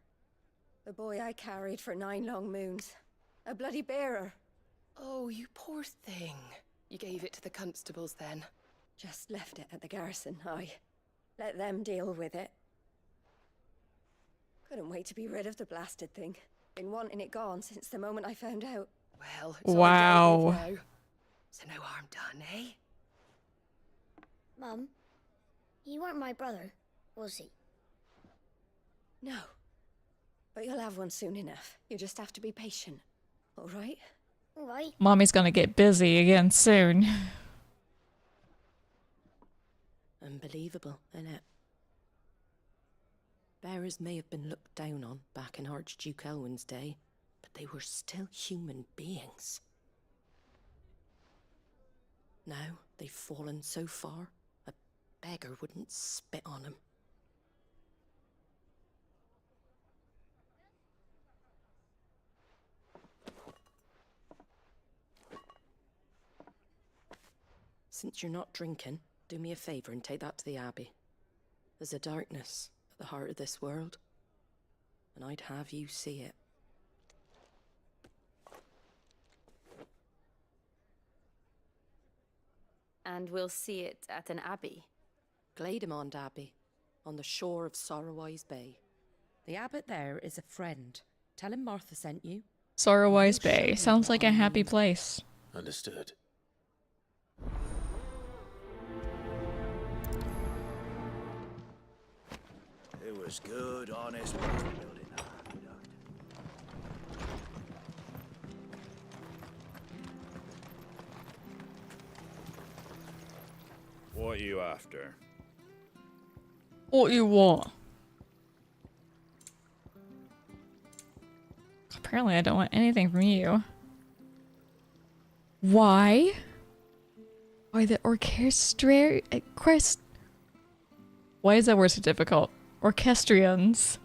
The boy I carried for 9 long moons. A bloody bearer. Oh, you poor thing. You gave it to the constables then? Just left it at the garrison, aye. Let them deal with it. Couldn't wait to be rid of the blasted thing. Been wanting it gone since the moment I found out. Well, it's wow. all dealt with now. So no harm done, eh? Mum, he weren't my brother, was he? No. But you'll have one soon enough. You just have to be patient. All right? All right. Mommy's gonna get busy again soon. Unbelievable, innit? Bearers may have been looked down on back in Archduke Elwin's day, but they were still human beings. Now they've fallen so far, a beggar wouldn't spit on them. Since you're not drinking, do me a favour and take that to the Abbey. There's a darkness at the heart of this world, and I'd have you see it. And we'll see it at an abbey. Glademond Abbey, on the shore of Sorrowwise Bay. The abbot there is a friend. Tell him Martha sent you. Sorrowwise Bay. Sounds like a happy place. Understood. It was good, honest work building that aqueduct. What are you after? What you want? Apparently I don't want anything from you. Why? Why the Why is that word so difficult? Orchestrions.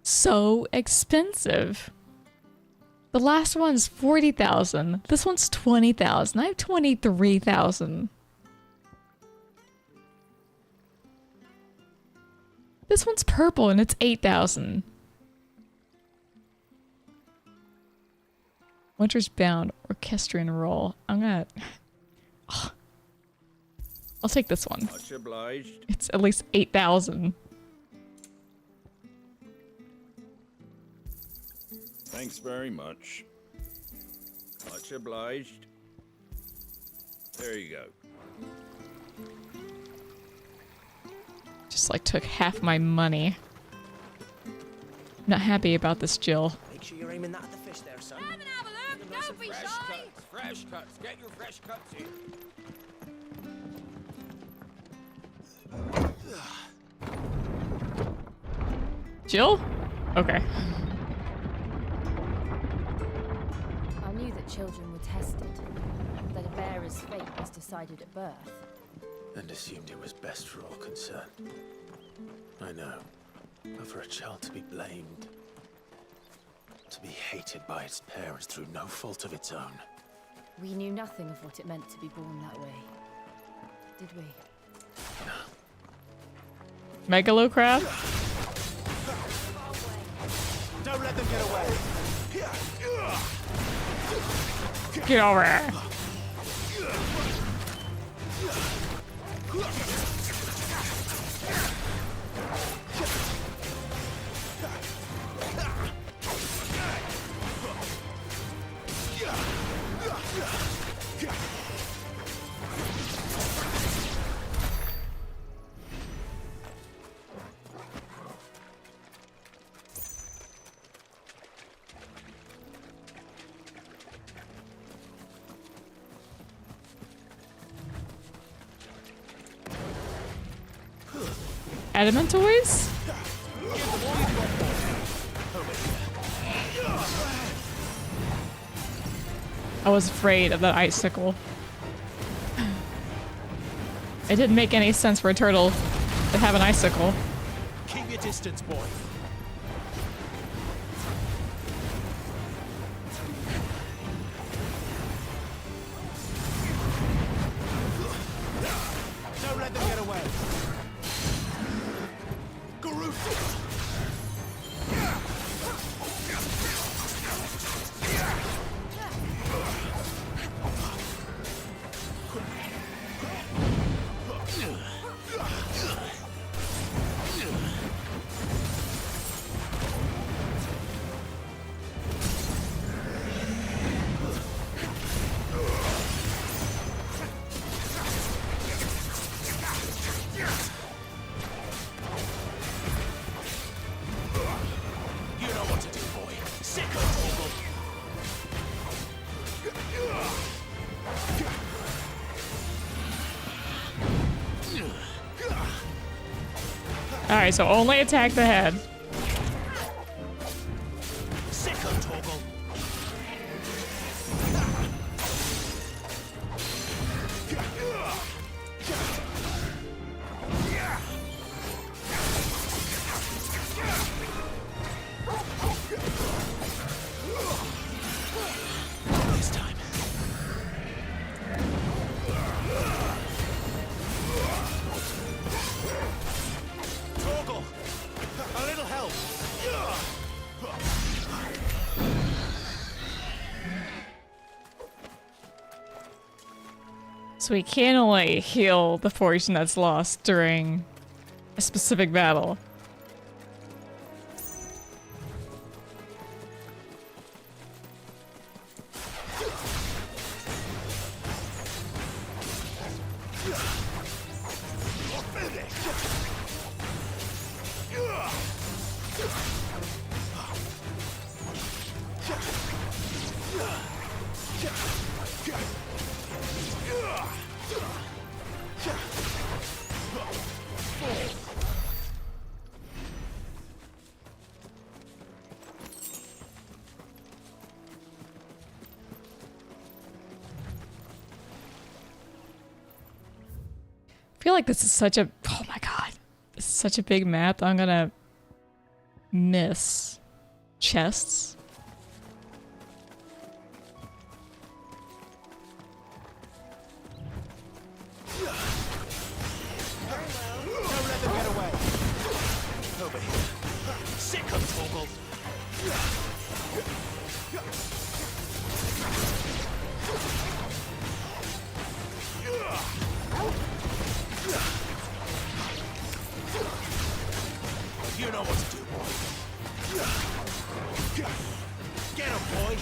So expensive. The last one's 40,000. This one's 20,000. I have 23,000. This one's purple and it's 8,000. Winter's Bound Orchestrion Roll. I'm gonna... Oh. I'll take this one. Much obliged. It's at least 8,000. Thanks very much. Much obliged. There you go. Just like took half my money. Not happy about this, Jill. Make sure you're aiming that at the fish there, son. Come and have a look. Don't be shy. Fresh cuts. Get your fresh cuts here. Jill? Okay. I knew that children were tested, that a bearer's fate was decided at birth. And assumed it was best for all concerned. I know. But for a child to be blamed, to be hated by its parents through no fault of its own. We knew nothing of what it meant to be born that way, did we? Megalocrab? Don't let them get away. Get over here. Adamanttoids? I was afraid of that icicle. It didn't make any sense for a turtle to have an icicle. Keep your distance, boy. Don't let them get away. Alright, so only attack the head. So we can only heal the portion that's lost during a specific battle. I feel like this is such a, oh my god, this is such a big map that I'm gonna miss chests. Don't let them get away. Over here. Sick of Toggle. You know what to do, boy. Get him, boy.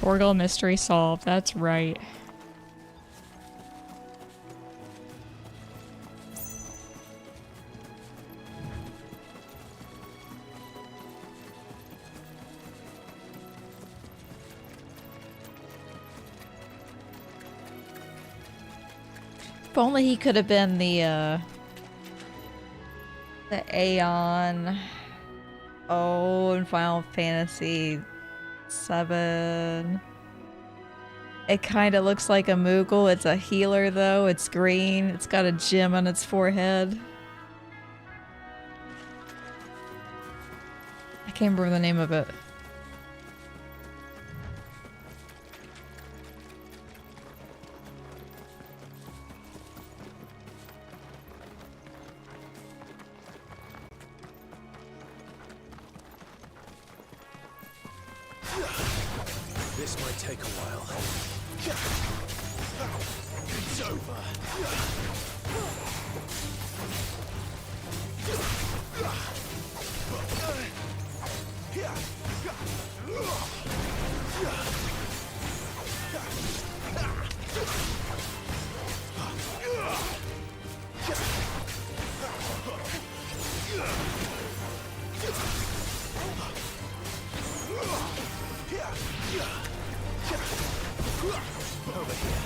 Torgal mystery solved, that's right. If only he could have been the Aeon. Oh, in Final Fantasy 7. It kind of looks like a Moogle. It's a healer though. It's green. It's got a gem on its forehead. I can't remember the name of it. This might take a while. It's over. Over here.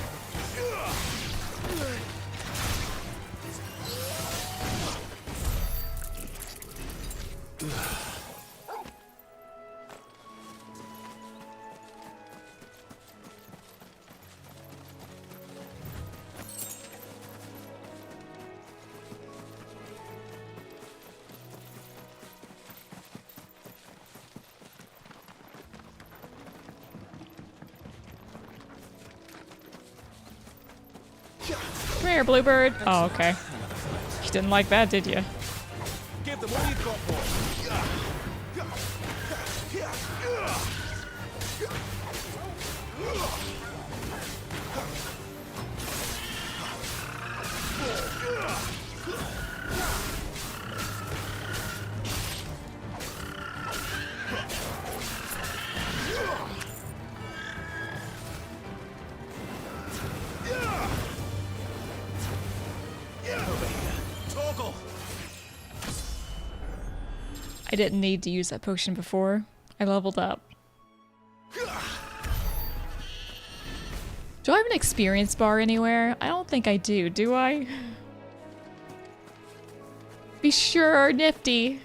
Come here, Bluebird. Oh, okay. You didn't like that, did you? Give them all you've got, boy. I didn't need to use that potion before. I leveled up. Do I have an experience bar anywhere? I don't think I do I? Be sure, nifty.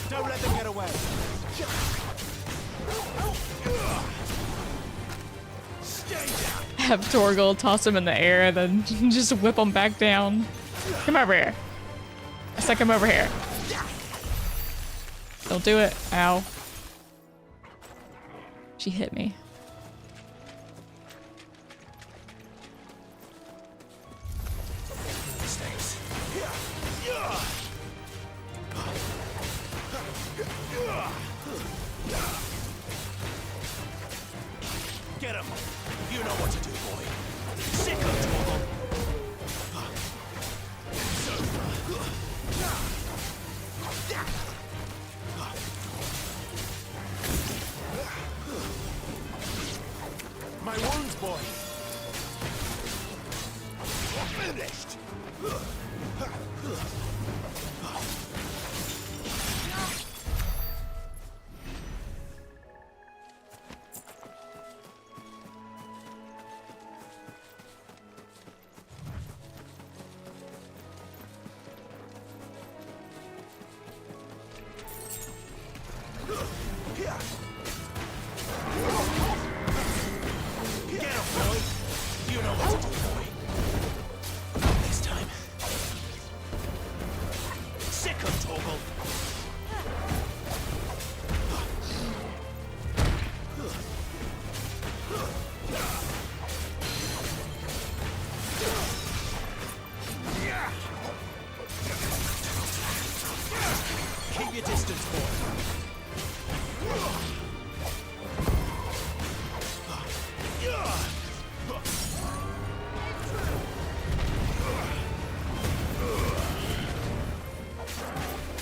Don't let them get away. grab Torgal, toss him in the air, then just whip him back down. Come over here. I said come over here. Don't do it. Ow. She hit me. Get him! You know what to do, boy. Sick of trouble. My wounds, boy. Finished. Keep your distance, boy.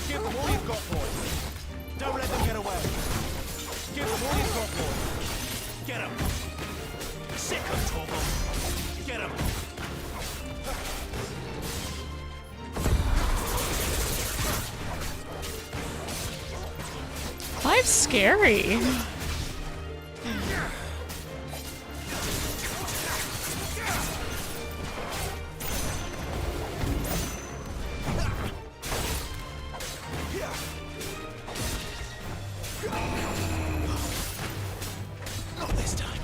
Give them all you've got, boy. Don't let them get away. Give them all you've got, boy. Get him. Sick of trouble. Get him. Life's scary. Not this time.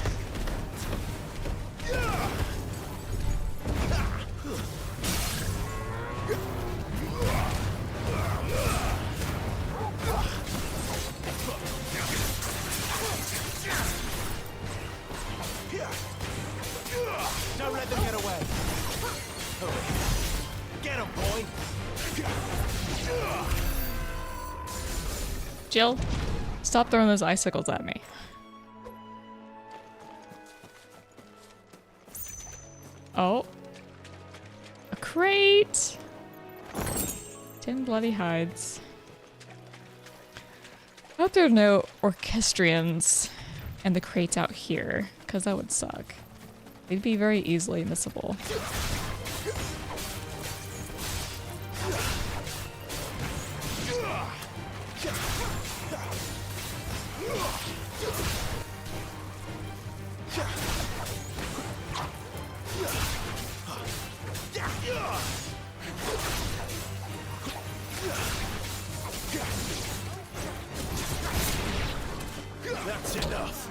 Don't let them get away. Hurry. Get him, boy. Jill, stop throwing those icicles at me. Oh. A crate! 10 bloody hides. I hope there are no orchestrions and the crates out here, because that would suck. They'd be very easily missable. That's enough.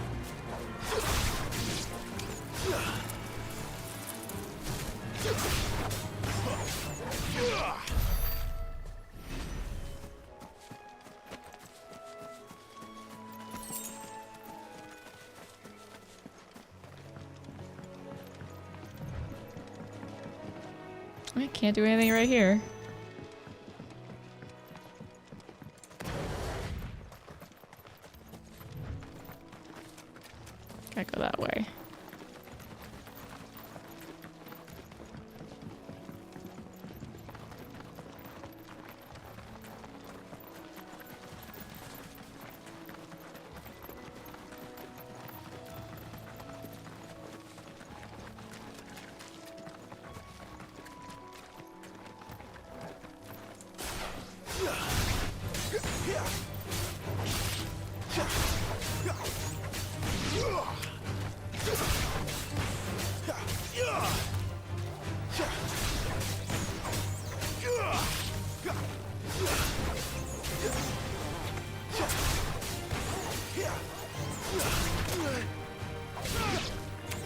I can't do anything right here. Gotta go that way.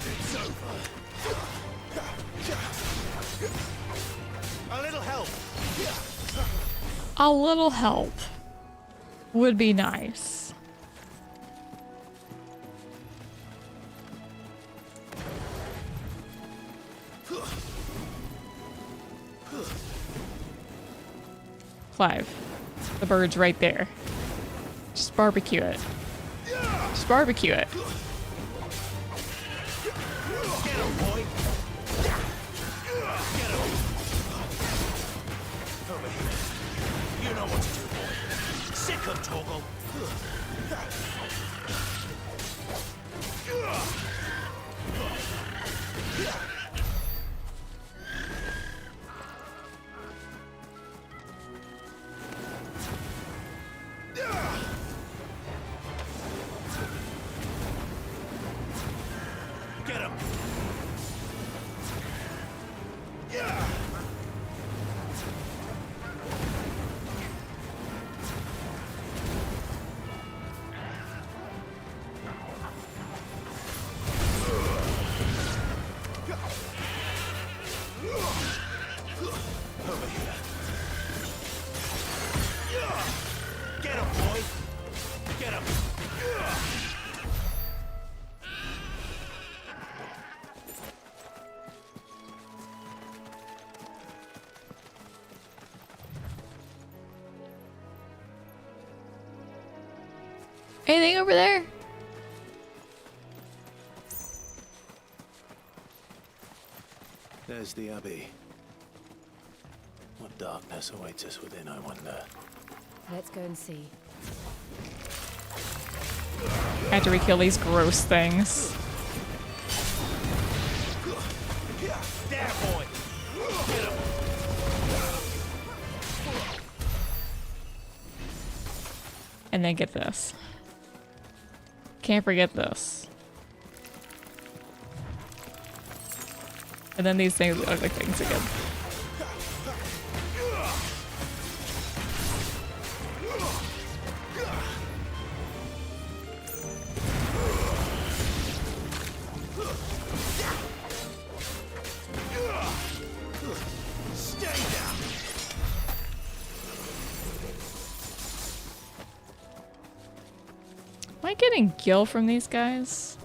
It's over. A little help would be nice. Clive, the bird's right there. Just barbecue it. Just barbecue it. Get him, boy! Get him! Over here. You know what to do, boy. Sick him, Toggle! Get him! Over here. Get him, boy! Get him! Anything over there? There's the Abbey. What darkness awaits us within, I wonder. Let's go and see. After we kill these gross things. There, boy! Get him! And then get this. Can't forget this. And then these things, ugly things again. Stay down! Am I getting gil from these guys?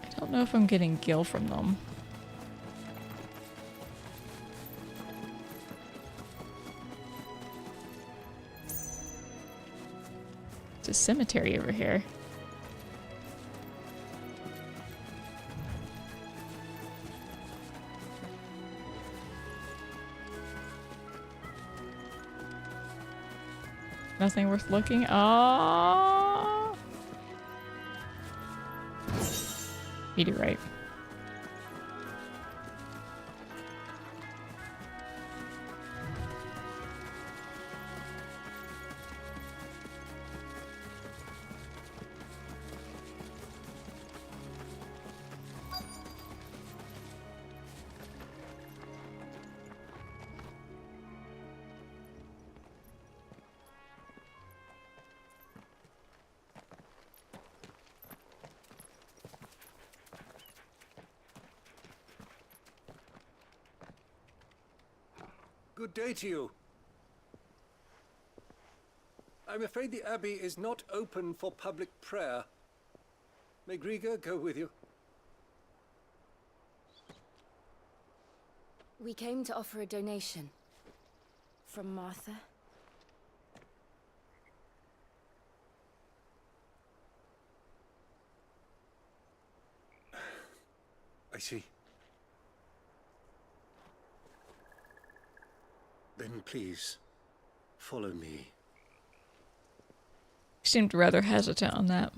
I don't know if I'm getting gil from them. It's a cemetery over here. Nothing worth looking. Oh, meteorite. Good day to you. I'm afraid the Abbey is not open for public prayer. May Grieger go with you? We came to offer a donation. From Martha. I see. Then please, follow me. You seemed rather hesitant on that.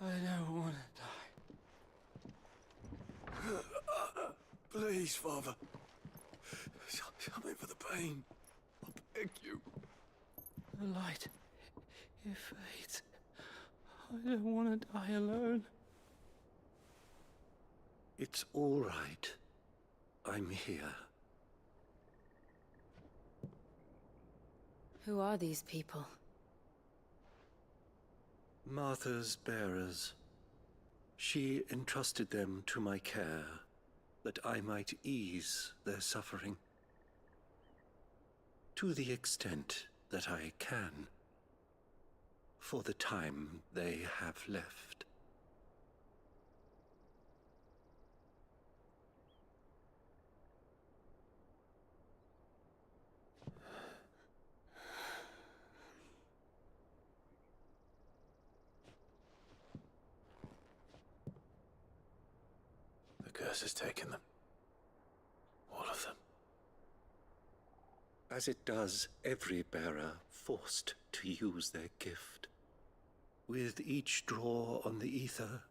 I don't want to die. Please, Father. Something for the pain. I beg you. The light, it fades. I don't want to die alone. It's all right. I'm here. Who are these people? Martha's bearers. She entrusted them to my care, that I might ease their suffering. To the extent that I can, for the time they have left. The curse has taken them. All of them. As it does every bearer forced to use their gift. With each draw on the ether,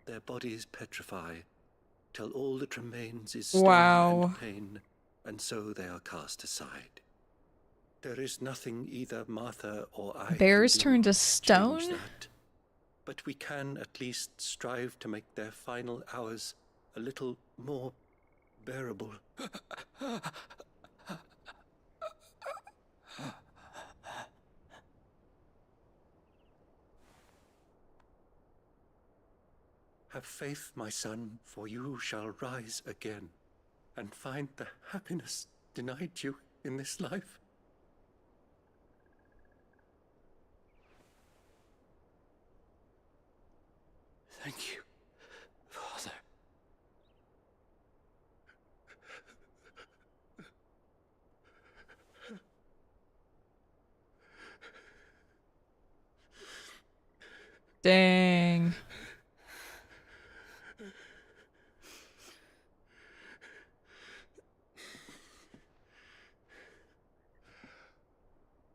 their bodies petrify, till all that remains is stone and pain, and so they are cast aside. There is nothing either Martha or I Bears can turn do to stone? change that. But we can at least strive to make their final hours a little more bearable. Have faith, my son, for you shall rise again, and find the happiness denied you in this life. Thank you, Father. Dang.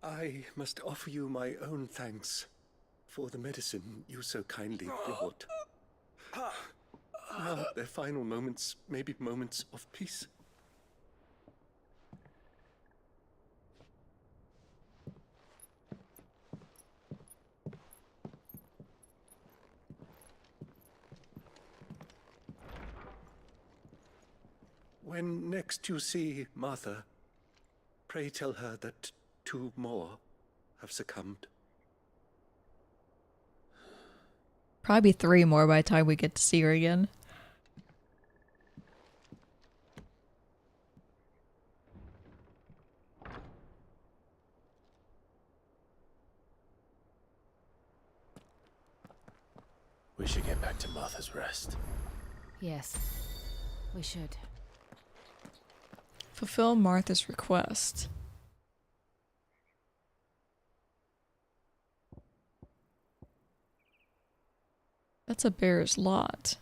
I must offer you my own thanks for the medicine you so kindly brought. Now their final moments may be moments of peace. When next you see Martha, pray tell her that 2 more have succumbed. Probably 3 more by the time we get to see her again. We should get back to Martha's Rest. Yes, we should. Fulfill Martha's request. That's a bear's lot.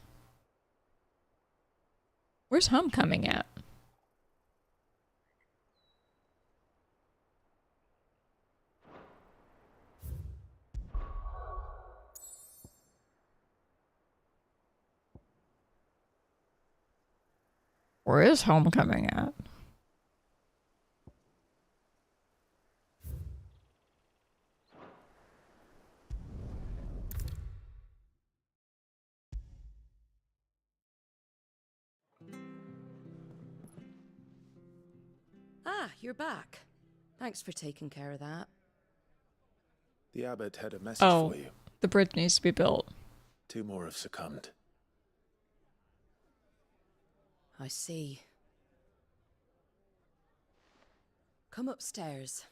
Where's Homecoming at? Where is Homecoming at? Ah, you're back. Thanks for taking care of that. The abbot had a message for you. The bridge needs to be built. 2 more have succumbed. I see. Come upstairs.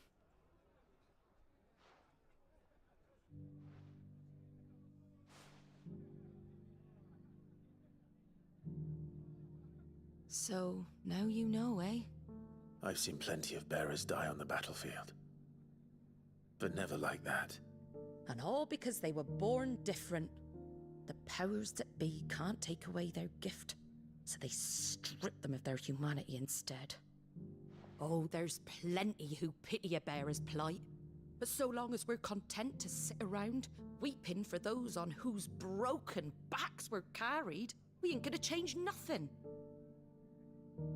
So, now you know, eh? I've seen plenty of bearers die on the battlefield. But never like that. And all because they were born different. The powers that be can't take away their gift, so they strip them of their humanity instead. Oh, there's plenty who pity a bearer's plight. But so long as we're content to sit around, weeping for those on whose broken backs we're carried, we ain't gonna change nothing.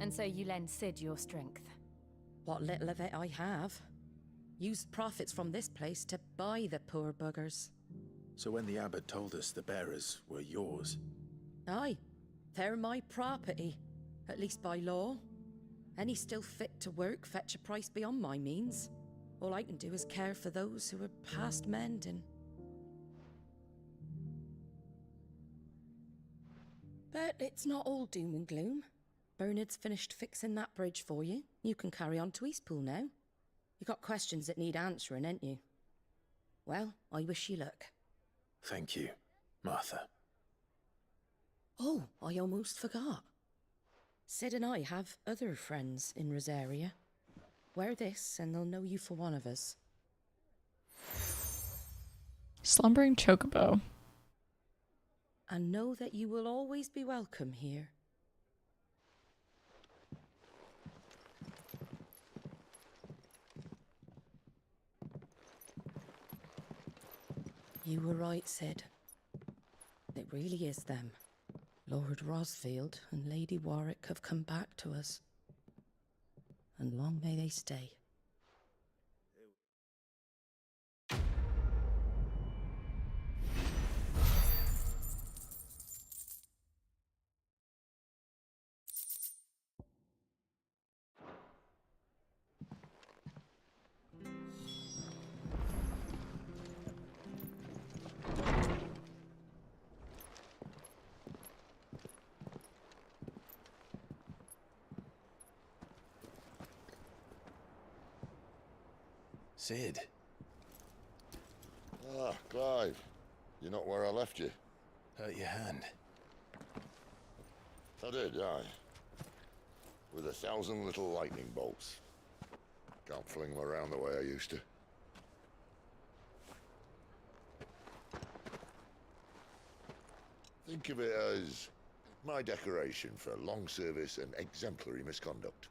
And so you lend Sid your strength? What little of it I have. Used profits from this place to buy the poor buggers. So when the abbot told us the bearers were yours... Aye, they're my property, at least by law. Any still fit to work fetch a price beyond my means. All I can do is care for those who are past mending. But it's not all doom and gloom. Bernard's finished fixing that bridge for you. You can carry on to Eastpool now. You got questions that need answering, ain't you? Well, I wish you luck. Thank you, Martha. Oh, I almost forgot. Sid and I have other friends in Rosaria. Wear this and they'll know you for one of us. Slumbering chocobo. And know that you will always be welcome here. You were right, Sid. It really is them. Lord Rosfield and Lady Warwick have come back to us. And long may they stay. Sid. Ah, Clive. You're not where I left you. Hurt your hand. I did, aye. With 1,000 little lightning bolts. Can't fling them around the way I used to. Think of it as my decoration for long service and exemplary misconduct.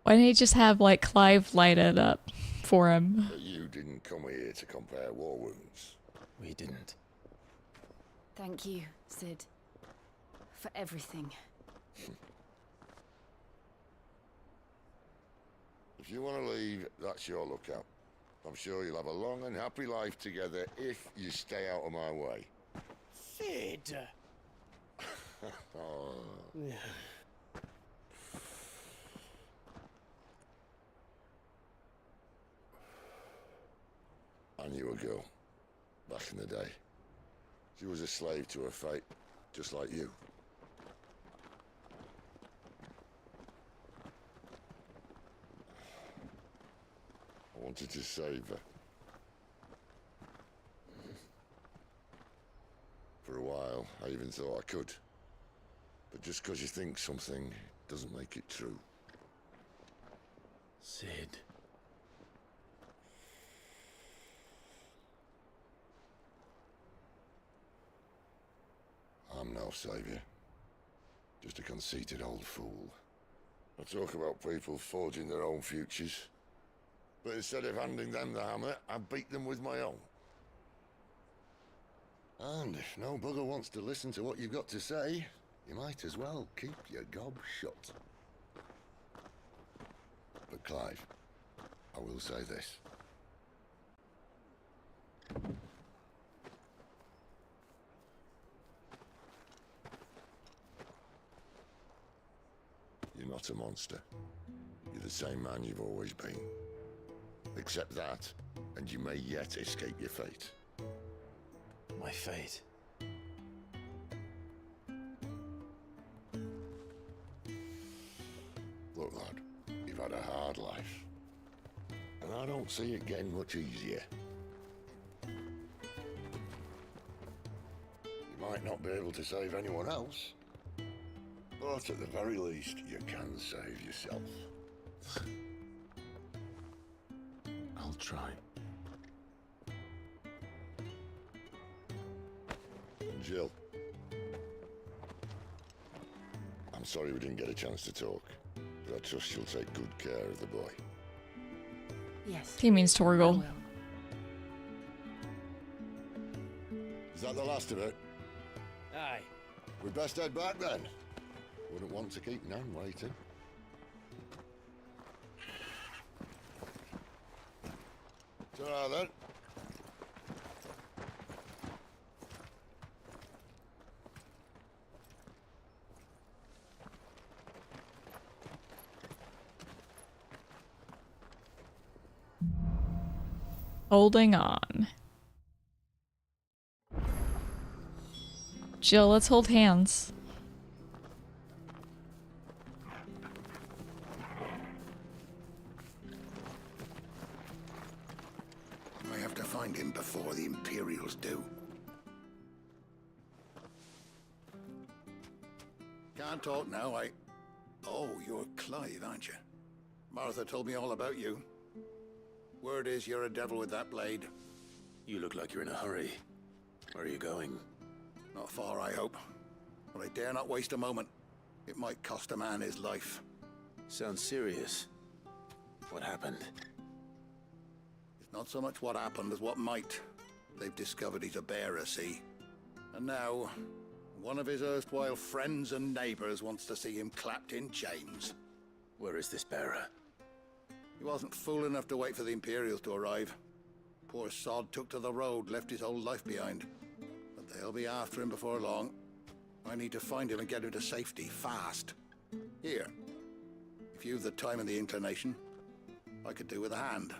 Why didn't he just have, like, Clive light it up for him? But you didn't come here to compare war wounds. We didn't. Thank you, Sid. For everything. If you want to leave, that's your lookout. I'm sure you'll have a long and happy life together if you stay out of my way. Sid! Oh. I knew a girl, back in the day. She was a slave to her fate, just like you. I wanted to save her. For a while, I even thought I could. But just because you think something doesn't make it true. Sid. I'm no savior. Just a conceited old fool. I talk about people forging their own futures. But instead of handing them the hammer, I beat them with my own. And if no bugger wants to listen to what you've got to say, you might as well keep your gob shut. But Clive, I will say this. You're not a monster. You're the same man you've always been. Accept that, and you may yet escape your fate. My fate? Look, lad, you've had a hard life. And I don't see it getting much easier. You might not be able to save anyone else, but at the very least, you can save yourself. I'll try. And Jill, I'm sorry we didn't get a chance to talk, but I trust you'll take good care of the boy. Yes. He means Torgal. Is that the last of it? Aye. We'd best head back then. Wouldn't want to keep Nan waiting. Ta-ra then. Holding on. Jill, let's hold hands. I have to find him before the Imperials do. Can't talk now, Oh, you're Clive, aren't you? Martha told me all about you. Word is you're a devil with that blade. You look like you're in a hurry. Where are you going? Not far, I hope. But I dare not waste a moment. It might cost a man his life. Sounds serious. What happened? It's not so much what happened as what might. They've discovered he's a bearer, see? And now, one of his erstwhile friends and neighbors wants to see him clapped in chains. Where is this bearer? He wasn't fool enough to wait for the Imperials to arrive. Poor sod took to the road, left his whole life behind. But they'll be after him before long. I need to find him and get him to safety, fast. Here, if you've the time and the inclination, I could do with a hand.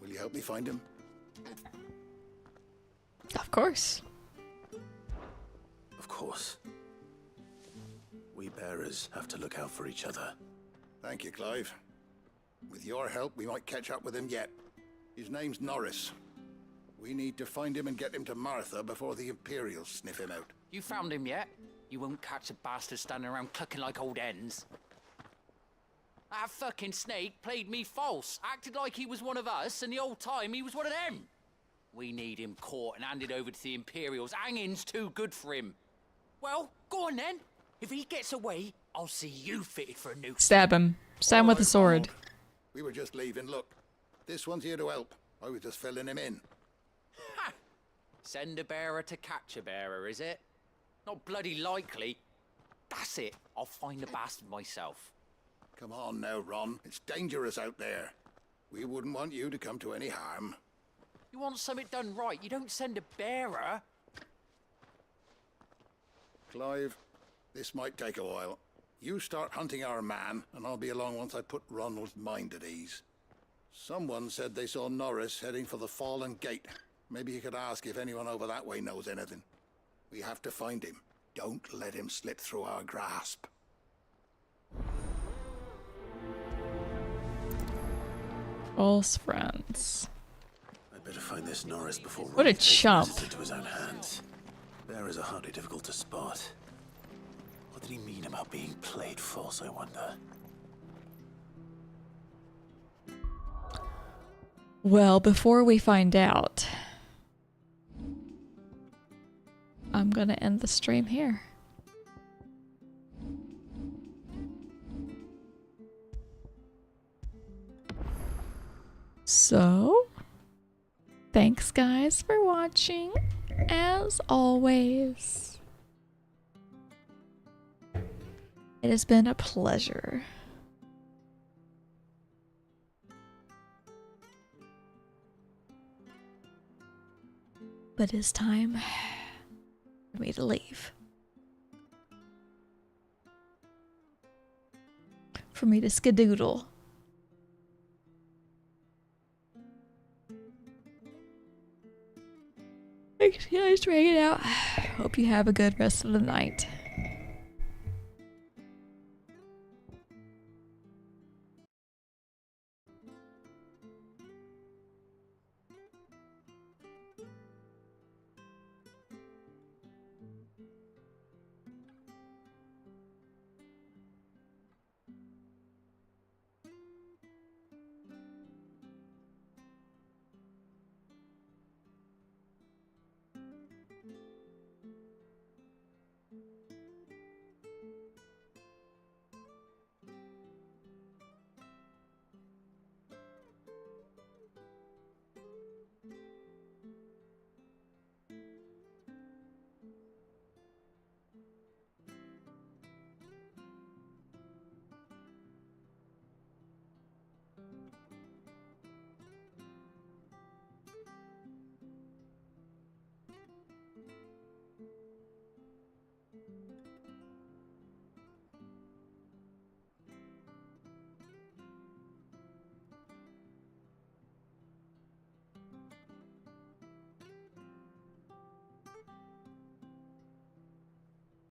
Will you help me find him? Of course. Of course. We bearers have to look out for each other. Thank you, Clive. With your help, we might catch up with him yet. His name's Norris. We need to find him and get him to Martha before the Imperials sniff him out. You found him yet? You won't catch a bastard standing around clucking like old hens. That fucking snake played me false, acted like he was one of us, and the whole time he was one of them. We need him caught and handed over to the Imperials. Hanging's too good for him. Well, go on then. If he gets away, I'll see you fitted for a new... Stab him. Stab him with a sword. We were just leaving. Look, this one's here to help. I was just filling him in. Ha! Send a bearer to catch a bearer, is it? Not bloody likely. That's it. I'll find the bastard myself. Come on now, Ron. It's dangerous out there. We wouldn't want you to come to any harm. You want something done right, you don't send a bearer. Clive, this might take a while. You start hunting our man, and I'll be along once I put Ronald's mind at ease. Someone said they saw Norris heading for the Fallen Gate. Maybe you could ask if anyone over that way knows anything. We have to find him. Don't let him slip through our grasp. False friends. I'd better find this Norris before What a Ronnie takes chump. matters into his own hands. Bearers are hardly difficult to spot. What did he mean about being played false, I wonder? Well, before we find out, I'm gonna end the stream here. So, thanks guys for watching, as always. It has been a pleasure. But it's time for me to leave. For me to skedoodle. Thanks guys for hanging out. Hope you have a good rest of the night.